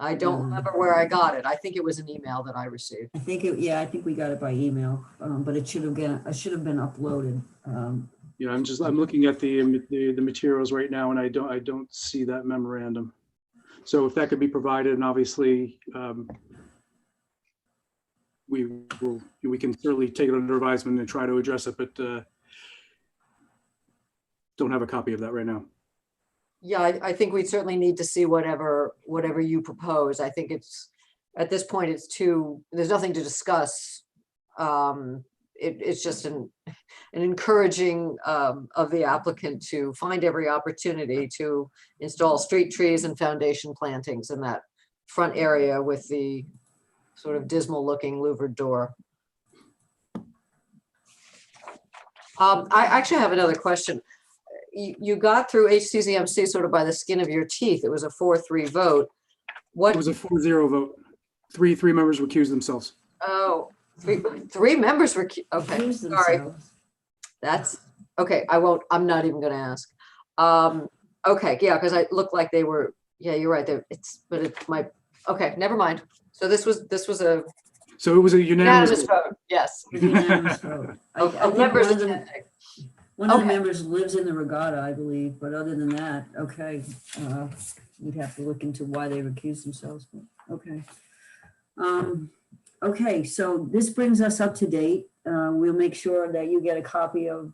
I don't remember where I got it. I think it was an email that I received. I think it, yeah, I think we got it by email, but it should have been uploaded. Yeah, I'm looking at the materials right now, and I don't see that memorandum. So if that could be provided, and obviously we can certainly take it under advisement and try to address it, but don't have a copy of that right now. Yeah, I think we certainly need to see whatever you propose. I think it's, at this point, it's there's nothing to discuss. It's just an encouraging of the applicant to find every opportunity to install street trees and foundation plantings in that front area with the sort of dismal looking louvered door. I actually have another question. You got through HCZMC sort of by the skin of your teeth. It was a 4-3 vote. It was a 4-0 vote. Three members recused themselves. Oh, three members were, okay, sorry. That's, okay, I'm not even gonna ask. Okay, yeah, because I looked like they were, yeah, you're right, okay, never mind. So this was a So it was a unanimous vote, yes. Unanimous vote. I think Members one of attending. one of the members lives in the regatta, I believe, but other than that, okay. We'd have to look into why they recused themselves, but okay. Okay, so this brings us up to date. We'll make sure that you get a copy of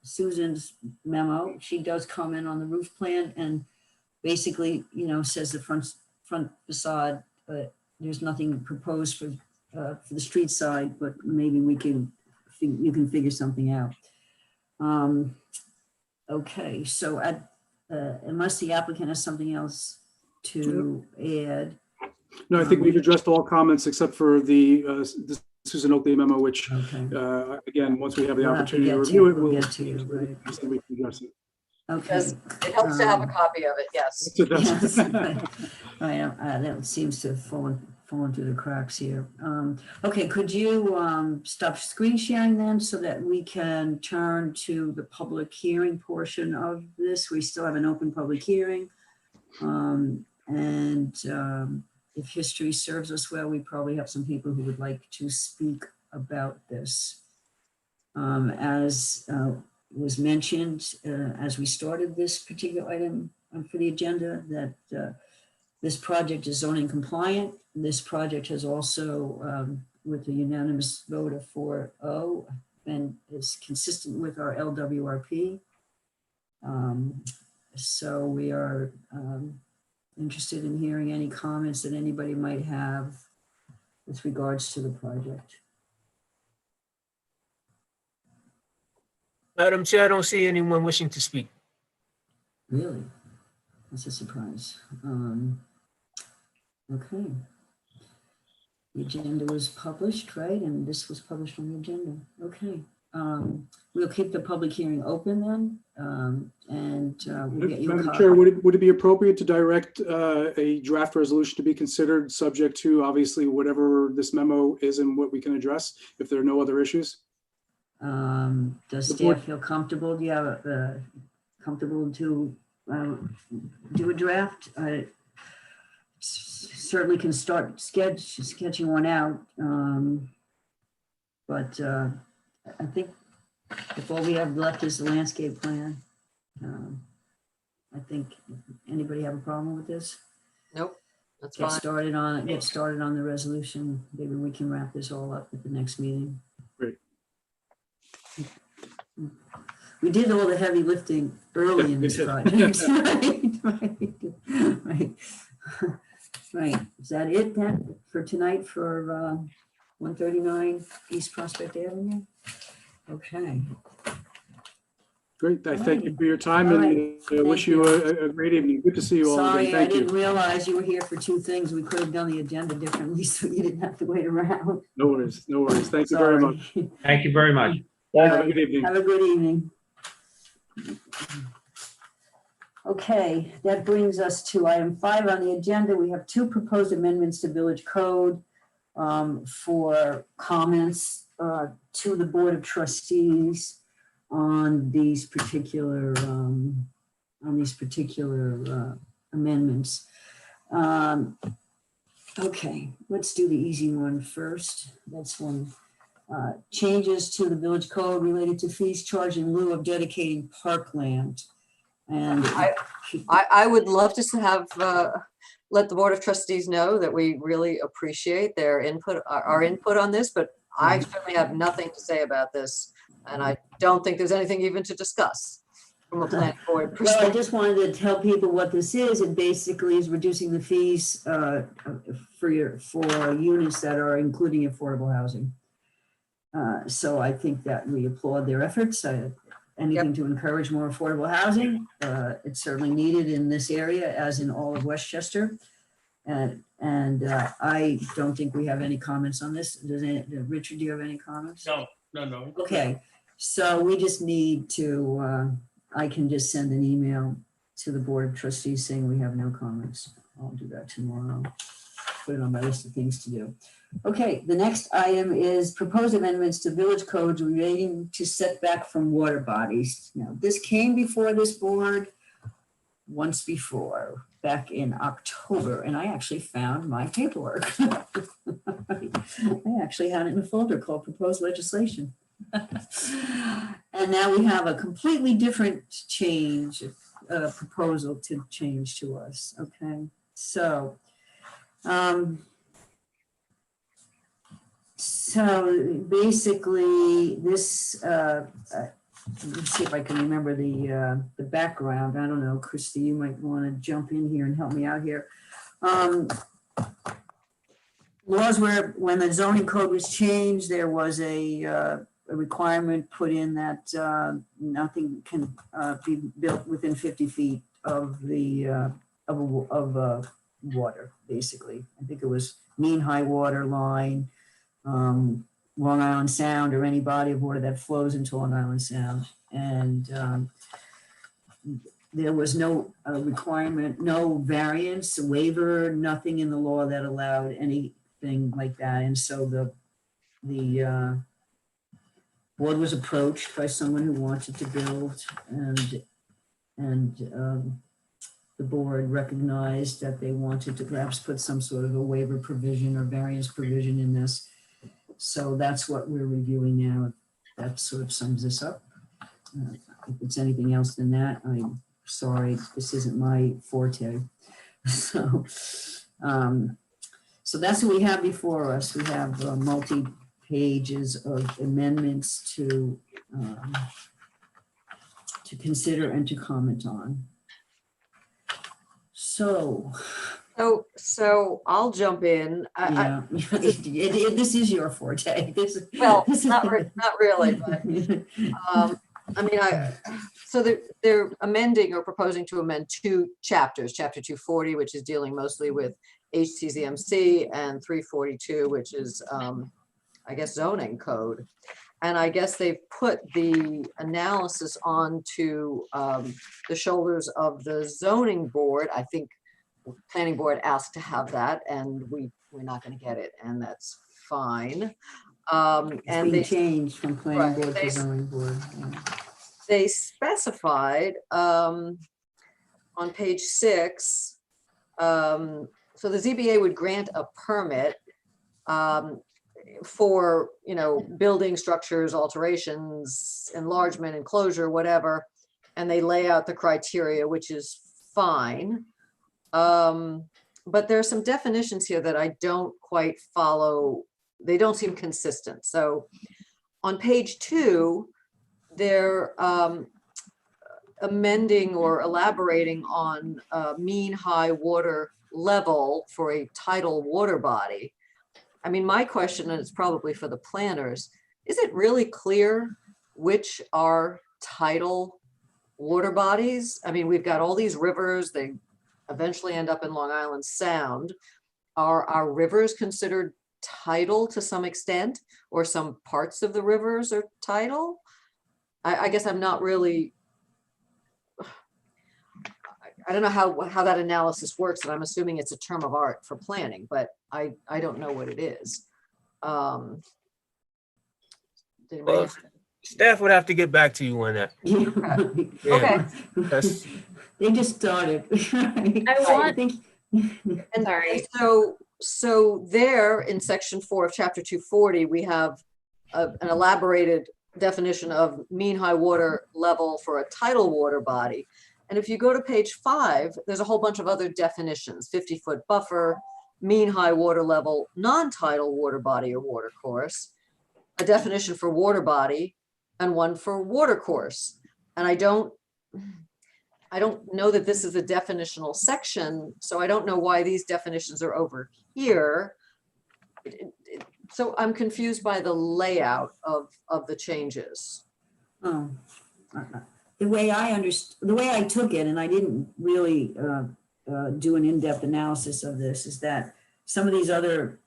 Susan's memo. She does comment on the roof plan and basically, says the front facade, but there's nothing proposed for the street side, but maybe you can figure something out. Okay, so unless the applicant has something else to add. No, I think we've addressed all comments except for the Susan Oakley memo, which, again, once we have the opportunity to review it, we'll get to you, right? We can address it. Okay. It helps to have a copy of it, yes. Yes. Right, that seems to have fallen through the cracks here. Okay, could you stop screen sharing then so that we can turn to the public hearing portion of this? We still have an open public hearing. If history serves us well, we probably have some people who would like to speak about this. As was mentioned as we started this particular item for the agenda, that this project is zoning compliant. This project has also, with a unanimous vote of 4-0, and is consistent with our LWRP. So we are interested in hearing any comments that anybody might have with regards to the project. Madam Chair, I don't see anyone wishing to speak. Really? That's a surprise. Okay. The agenda was published, right? And this was published on the agenda. Okay. We'll keep the public hearing open then. We'll get you a Madam copy. Chair, would it be appropriate to direct a draft resolution to be considered subject to obviously whatever this memo is and what we can address if there are no other issues? Does staff feel comfortable? Do you have comfortable to do a draft? Certainly can start sketching one out. But I think if all we have left is the landscape plan, I think, anybody have a problem with this? Nope, that's Get fine. started on the resolution. Maybe we can wrap this all up at the next meeting. Great. We did all the heavy lifting early in this project. Right. Is that it, Pat, for tonight for 139 East Prospect Avenue? Okay. Great. I thank you for your time All and wish you a great evening. Good to see you all again. Sorry, I Thank didn't you. realize you were here for two things. We could have done the agenda differently, so you didn't have to wait around. No worries. No worries. Thank you very much. Thank you very much. Have a good evening. Have a good evening. Okay, that brings us to item 5 on the agenda. We have 2 proposed amendments to Village Code for comments to the Board of Trustees on these particular amendments. Okay, let's do the easy one first. That's one. Changes to the village code related to fees charged in lieu of dedicating parkland. And I would love to have, let the Board of Trustees know that we really appreciate their input, our input on this, but I certainly have nothing to say about this. And I don't think there's anything even to discuss from a planning board well, I perspective. just wanted to tell people what this is. It basically is reducing the fees for units that are including affordable housing. So I think that we applaud their efforts. Anything to encourage more affordable housing. It's certainly needed in this area as in all of Westchester. And I don't think we have any comments on this. Richard, do you have any comments? No. Okay, so we just need to, I can just send an email to the Board of Trustees saying we have no comments. I'll do that tomorrow. Put it on my list of things to do. Okay, the next item is proposed amendments to village codes relating to setback from water bodies. Now, this came before this board once before, back in October, and I actually found my paperwork. I actually had it in a folder called proposed legislation. And now we have a completely different change, proposal to change to us, okay? So, basically this, let's see if I can remember the background. I don't know, Christy, you might want to jump in here and help me out here. Laws where when the zoning code was changed, there was a requirement put in that nothing can be built within 50 feet of the of water, basically. I think it was mean high water line, Long Island Sound, or any body of water that flows into Long Island Sound. And there was no requirement, no variance, waiver, nothing in the law that allowed anything like that. And so the board was approached by someone who wanted to build, and the board recognized that they wanted to perhaps put some sort of a waiver provision or variance provision in this. So that's what we're reviewing now. That sort of sums this up. If it's anything else than that, I'm sorry, this isn't my forte. So that's what we have before us. We have multi-pages of amendments to consider and to comment on. So I'll jump in. This is your forte. Not really, but I mean, so they're amending or proposing to amend two chapters, chapter 240, which is dealing mostly with HTZMC, and 342, which is, I guess, zoning code. And I guess they've put the analysis onto the shoulders of the zoning board. I think planning board asked to have that, and we're not going to get it, and that's fine. And they changed from planning board to zoning board. Yeah. They specified on page 6, so the ZBA would grant a permit for, building structures, alterations, enlargement, enclosure, whatever, and they lay out the criteria, which is fine. But there are some definitions here that I don't quite follow. They don't seem consistent. So on page 2, they're amending or elaborating on mean high water level for a tidal water body. I mean, my question, and it's probably for the planners, is it really clear which are tidal water bodies? I mean, we've got all these rivers, they eventually end up in Long Island Sound. Are our rivers considered tidal to some extent, or some parts of the rivers are tidal? I guess I'm not really, I don't know how that analysis works, and I'm assuming it's a term of art for planning, but I don't know what it is. Well, staff would have to get back to you on that. Okay. They just started. I want. And so So there in section 4 of chapter 240, we have an elaborated definition of mean high water level for a tidal water body. And if you go to page 5, there's a whole bunch of other definitions: 50-foot buffer, mean high water level, non-tidal water body or water course, a definition for water body, and one for water course. And I don't know that this is a definitional section, so I don't know why these definitions are over here. So I'm confused by the layout of the changes. Oh, the way I took it, and I didn't really do an in-depth analysis of this, is that some of these other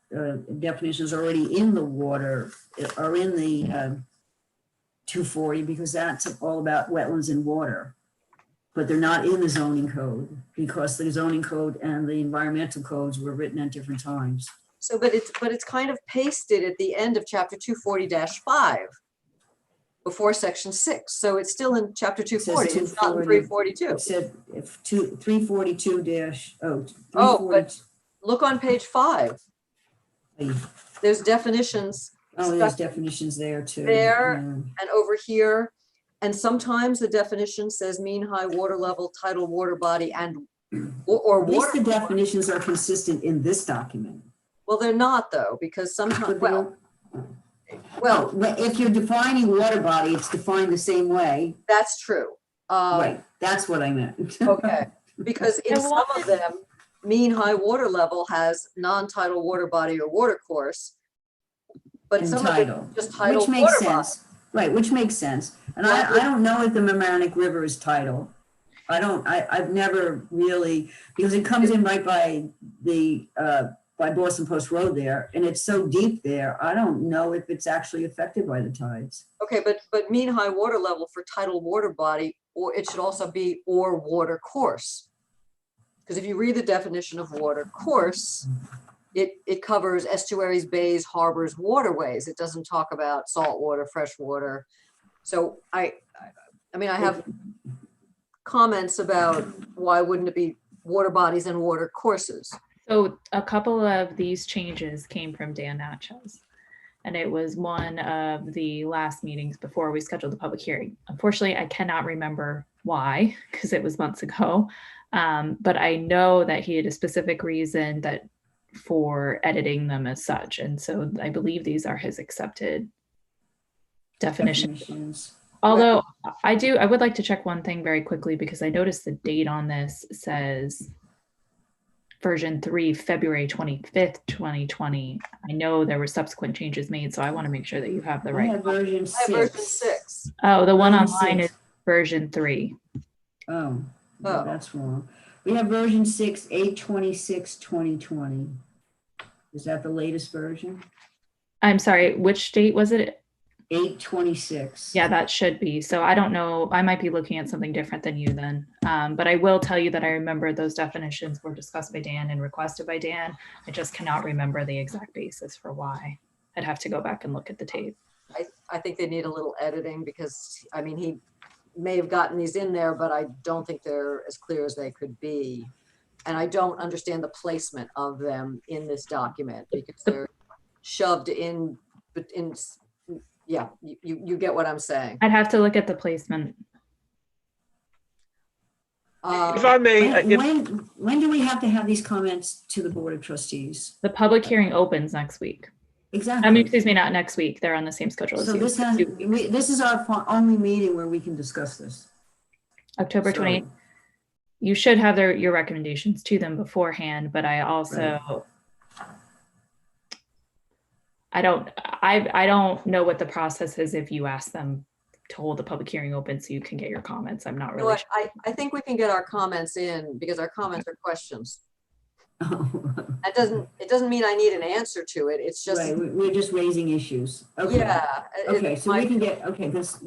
definitions are already in the water, are in the 240, because that's all about wetlands and water. But they're not in the zoning code because the zoning code and the environmental codes were written at different times. So, but it's kind of pasted at the end of chapter 240-5 before section 6. So it's still in chapter 240. It's not in 342. It said if 342 but look on page 5. There's definitions. Oh, there's definitions there too. There and over here. And sometimes the definition says mean high water level, tidal water body, and or At least water. the definitions are consistent in this document. Well, they're not though, because sometimes, well, if you're defining water body, it's defined the same way. That's true. Right, that's what I meant. Okay, because in some of them, mean high water level has non-tidal water body or water course, but And some tidal, of it just tidal which makes water sense. body. Right, which makes sense. And I don't know if the Mamaroneck River is tidal. I've never really, because it comes in right by the by Boston Post Road there, and it's so deep there, I don't know if it's actually affected by the tides. Okay, but mean high water level for tidal water body, or it should also be or water course. Because if you read the definition of water course, it covers estuaries, bays, harbors, waterways. It doesn't talk about salt water, fresh water. So I mean, I have comments about why wouldn't it be water bodies and water courses? So a couple of these changes came from Dan Natchez, and it was one of the last meetings before we scheduled the public hearing. Unfortunately, I cannot remember why, because it was months ago. But I know that he had a specific reason that for editing them as such. And so I believe these are his accepted definitions. Although I would like to check one thing very quickly, because I noticed the date on this says version 3, February 25th, 2020. I know there were subsequent changes made, so I want to make sure that you have the right. I have version 6. I have version 6. Oh, the one Version online 6. is version 3. Oh, no, that's wrong. We have version 6, 8/26/2020. Is that the latest version? I'm sorry, which date was it? 8/26. Yeah, that should be. So I don't know. I might be looking at something different than you then. But I will tell you that I remember those definitions were discussed by Dan and requested by Dan. I just cannot remember the exact basis for why. I'd have to go back and look at the tape. I think they need a little editing, because I mean, he may have gotten these in there, but I don't think they're as clear as they could be. And I don't understand the placement of them in this document, because they're shoved in, yeah, you get what I'm saying. I'd have to look at the placement. If I may, When do we have to have these comments to the Board of Trustees? The public hearing opens next week. Exactly. I mean, excuse me, not next week. They're on the same schedule as So you. this is our only meeting where we can discuss this. October 28th. You should have your recommendations to them beforehand, but I also, I don't know what the process is if you ask them to hold the public hearing open so you can get your comments. I'm not really sure. I think we can get our comments in, because our comments are questions. It doesn't mean I need an answer to it. It's just right. We're just raising issues. Okay. Yeah. Okay, so we can get because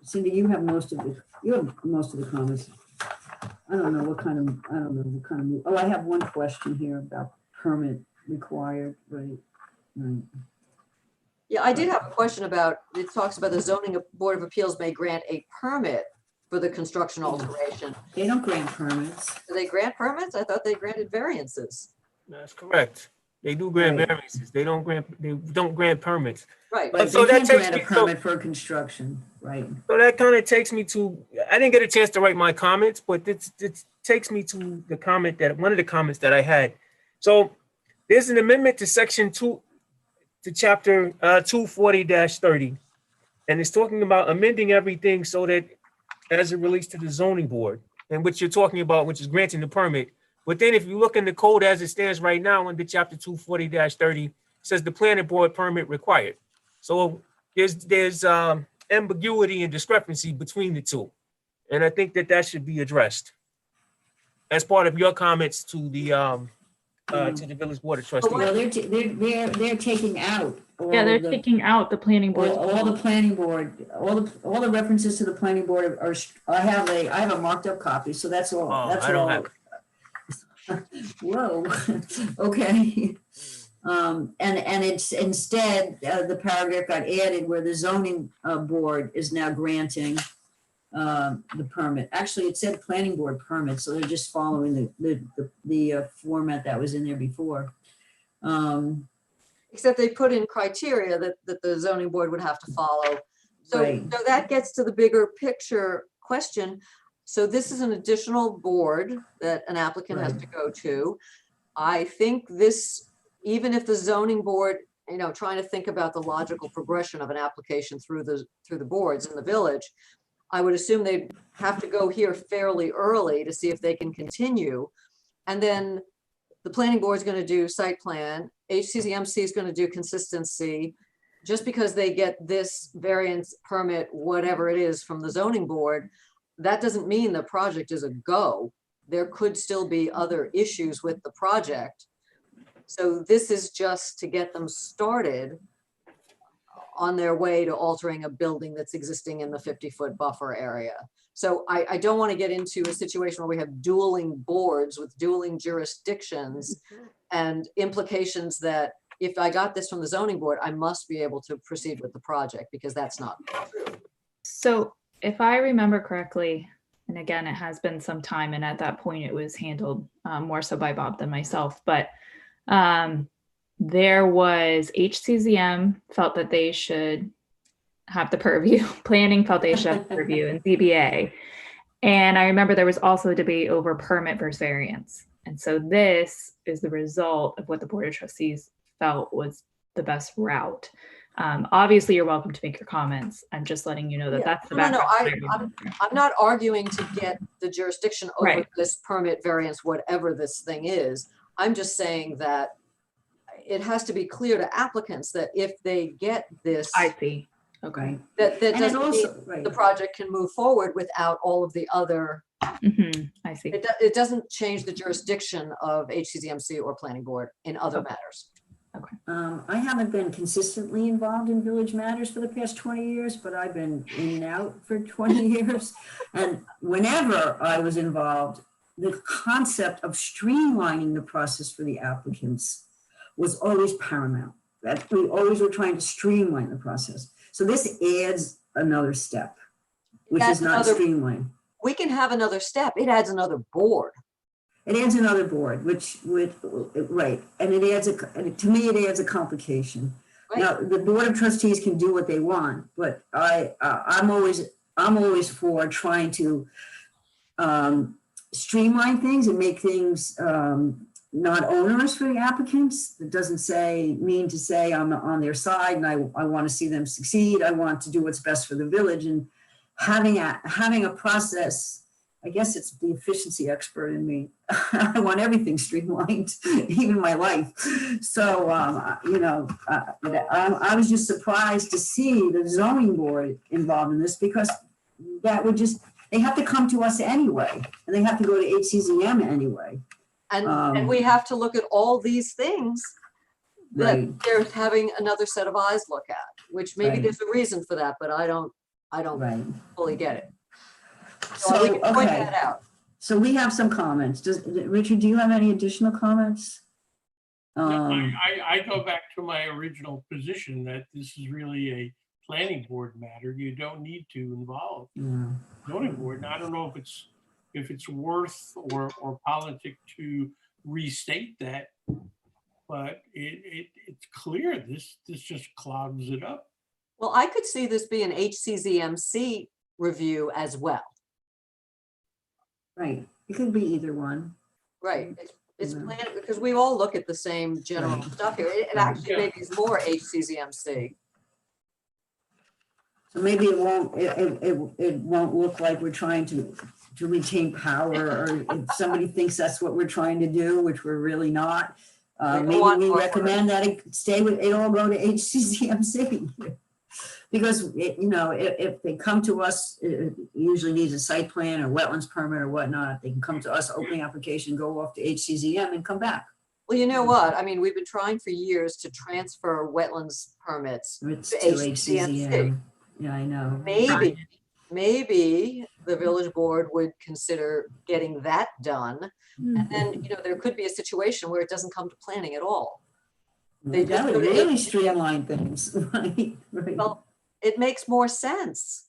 Cindy, you have most of the comments. I don't know what kind of oh, I have one question here about permit required, right? Yeah, I did have a question about, it talks about the zoning board of appeals may grant a permit for the construction alteration. They don't grant permits. Do they grant permits? I thought they granted variances. That's correct. They do grant Right. variances. They don't grant permits. Right. Right, so they that can't takes grant a me- so- permit for construction, right? So that kind of takes me to, I didn't get a chance to write my comments, but it takes me to the comment that, one of the comments that I had. So there's an amendment to section 2, to chapter 240-30. And it's talking about amending everything so that as it relates to the zoning board and what you're talking about, which is granting the permit. But then if you look in the code as it stands right now under chapter 240-30, it says the planning board permit required. So there's ambiguity and discrepancy between the two. And I think that should be addressed as part of your comments to the village board of trustees. Well, they're taking out. Yeah, they're all the- taking out the planning board. all the planning board, all the references to the planning board are, I have a marked up copy, so that's all, that's I don't all. Whoa, okay. And it's instead, the paragraph got added where the zoning board is now granting the permit. Actually, it said planning board permit, so they're just following the format that was in there before. Except they put in criteria that the zoning board would have to follow. So, Right. so that gets to the bigger picture question. So this is an additional board that an applicant has Right. to go to. I think this, even if the zoning board, trying to think about the logical progression of an application through the boards in the village, I would assume they have to go here fairly early to see if they can continue. And then the planning board is going to do site plan, HCCMC is going to do consistency. Just because they get this variance permit, whatever it is from the zoning board, that doesn't mean the project is a go. There could still be other issues with the project. So this is just to get them started on their way to altering a building that's existing in the 50-foot buffer area. So I don't want to get into a situation where we have dueling boards with dueling jurisdictions and implications that if I got this from the zoning board, I must be able to proceed with the project, because that's not true. So if I remember correctly, and again, it has been some time, and at that point it was handled more so by Bob than myself, but there was HCZM felt that they should have the purview, planning felt they should have the purview, and ZBA. And I remember there was also a debate over permit versus variance. And so this is the result of what the Board of Trustees felt was the best route. Obviously, you're welcome to make your comments. I'm just letting you know that that's the No, background. I'm not arguing to get the jurisdiction over Right. this permit variance, whatever this thing is. I'm just saying that it has to be clear to applicants that if they get this, I see. Okay. that And it doesn't also- mean right. the project can move forward without all of the other. I see. It doesn't change the jurisdiction of HCCMC or planning board in other matters. I haven't been consistently involved in village matters for the past 20 years, but I've been in and out for 20 years. And whenever I was involved, the concept of streamlining the process for the applicants was always paramount. That we always were trying to streamline the process. So this adds another step, which That's is not another- streamlined. We can have another step. It adds another board. It adds another board, which would, right, and it adds to me, it adds a complication. Right. Now, the Board of Trustees can do what they want, but I'm always for trying to streamline things and make things not onerous for the applicants. It doesn't mean to say I'm on their side and I want to see them succeed. I want to do what's best for the village, and having a process. I guess it's the efficiency expert in me. I want everything streamlined, even my life. So, I was just surprised to see the zoning board involved in this, because they have to come to us anyway, and they have to go to HCZM anyway. And we have to look at all these things that Right. they're having another set of eyes look at, which maybe Right. there's a reason for that, but I don't Right. fully get it. So, we can point okay. that out. So we have some comments. Richard, do you have any additional comments? I go back to my original position that this is really a planning board matter. You don't need to involve zoning board. And I don't know if it's worth or politic to restate that, but it's clear this just clogs it up. Well, I could see this be an HCZMC review as well. Right, it could be either one. Right. It's Yeah. planned because we all look at the same general Right. stuff here. It actually maybe is more HCZMC. So maybe it won't look like we're trying to retain power, or if somebody thinks that's what we're trying to do, which we're really not. Maybe we recommend that it stay with, it all go to HCCMC. Because, if they come to us, it usually needs a site plan or wetlands permit or whatnot, they can come to us, opening application, go off to HCZM and come back. Well, you know what? I mean, we've been trying for years to transfer wetlands permits It's to to HCCMC. HCZM. Yeah, I know. Maybe the village board would consider getting that done. And then, there could be a situation where it doesn't come to planning at all. That would really streamline things, right? Well, it makes more sense.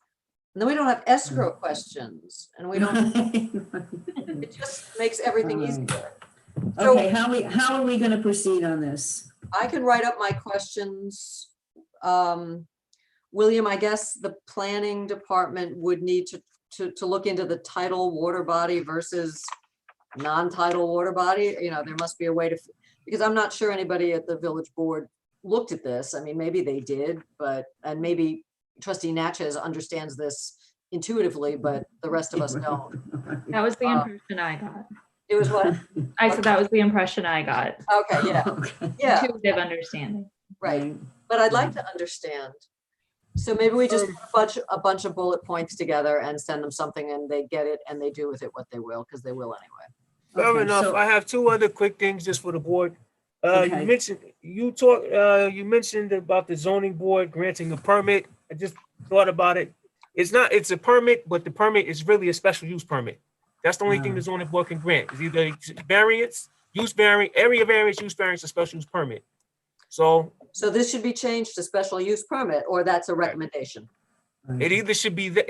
And then we don't have escrow questions, and we don't, it just makes everything easier. Okay, how are we gonna proceed on this? I can write up my questions. William, I guess the planning department would need to look into the tidal water body versus non-tidal water body. There must be a way to, because I'm not sure anybody at the village board looked at this. I mean, maybe they did, and maybe Trustee Natchez understands this intuitively, but the rest of us don't. That was the impression I got. It was what? I said that was the impression I got. Okay, yeah. Yeah. Intuitive understanding. Right. But I'd like to understand. So maybe we just put a bunch of bullet points together and send them something, and they get it and they do with it what they will, because they will anyway. Fair enough. I have two other quick things just for the board. Okay. You mentioned about the zoning board granting a permit. I just thought about it. It's a permit, but the permit is really a special use permit. That's the only thing the zoning board can grant. It's either variance, use variance, area variance, use variance, or special use permit. So this should be changed to special use permit, or that's a recommendation. it either should be that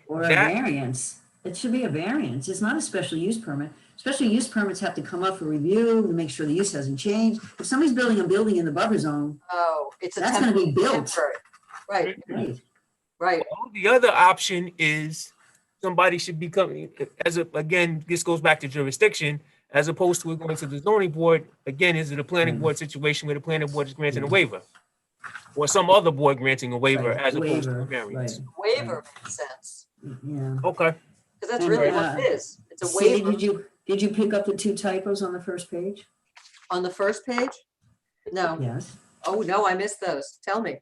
Or a variance. It should be a variance. It's not a special use permit. Special use permits have to come up for review to make sure the use hasn't changed. If somebody's building a building in the buffer zone, that's going to be built. Right. Right. Well, the other option is somebody should be coming again, this goes back to jurisdiction, as opposed to it going to the zoning board. Again, is it a planning board situation where the planning board is granting a waiver? Or some other board granting a waiver as opposed to a variance? Waiver makes sense. Yeah. Okay. Because that's really what it is. It's a Sadie, waiver. did you pick up the two typos on the first page? On the first page? No. Yes. Oh, no, I missed those. Tell me.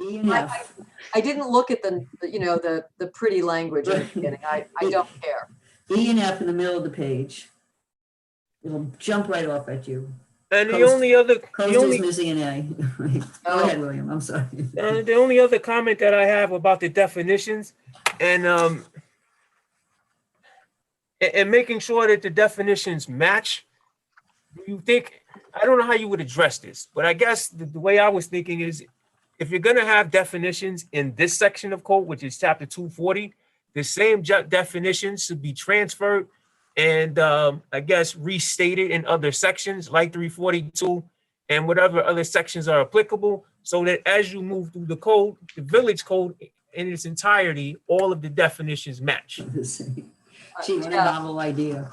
E and F. I didn't look at the pretty language in the beginning. I don't care. E and F in the middle of the page. It'll jump right off at you. And the only other, is missing an A. Go ahead, William. I'm sorry. The only other comment that I have about the definitions and making sure that the definitions match. You think, I don't know how you would address this, but I guess the way I was thinking is, if you're going to have definitions in this section of code, which is chapter 240, the same definitions should be transferred and I guess restated in other sections like 342 and whatever other sections are applicable, so that as you move through the code, the village code in its entirety, all of the definitions match. Gee, what a novel idea.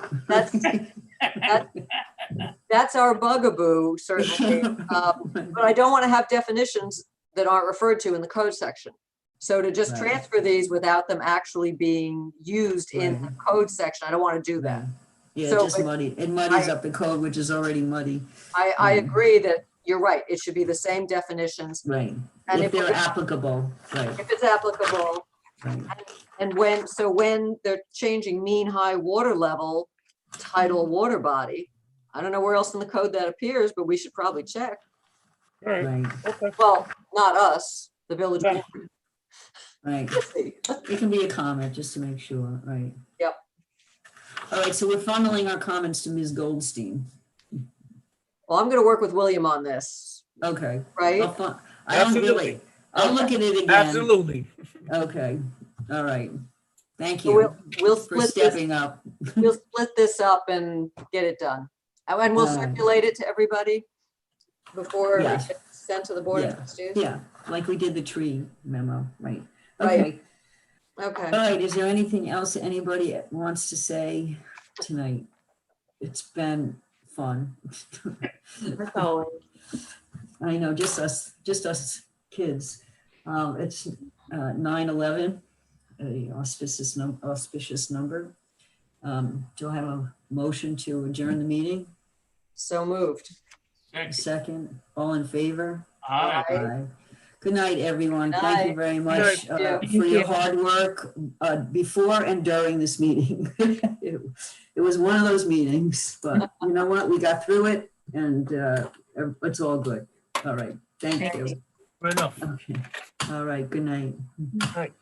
That's our bugaboo, certainly. But I don't want to have definitions that aren't referred to in the code section. So to just transfer these without them actually being used in the code section, I don't want to do that. Yeah, So, just muddy. It muddies up the code, which is already muddy. I agree that you're right. It should be the same definitions. Right. And if they're applicable. Right. If it's applicable. Right. And when they're changing mean high water level, tidal water body, I don't know where else in the code that appears, but we should probably check. Right. Okay. Well, not us, the village board. Right. It can be a comment just to make sure. Right. Yep. All right. So we're funneling our comments to Ms. Goldstein. Well, I'm going to work with William on this. Okay. Right? I'll look at it again. Absolutely. Okay. All right. Thank So you. we'll for split stepping up. We'll split this up and get it done. And we'll Uh, circulate it to everybody before it Yes. gets sent to the board of Yeah. trustees? Yeah, like we did the tree memo, right? Right. Okay. Okay. All right, is there anything else anybody wants to say tonight? It's been fun. As always. I know, just us kids. It's 9/11, a auspicious number. Do I have a motion to adjourn the meeting? So moved. Second, all in favor? Aye. Aye. Good night, everyone. Good Thank you night. very Good much Thank for your you. hard work before and during this meeting. It was one of those meetings, but you know what? We got through it and it's all good. All right. Thank you. Fair enough. Okay. All right. Good night. Right.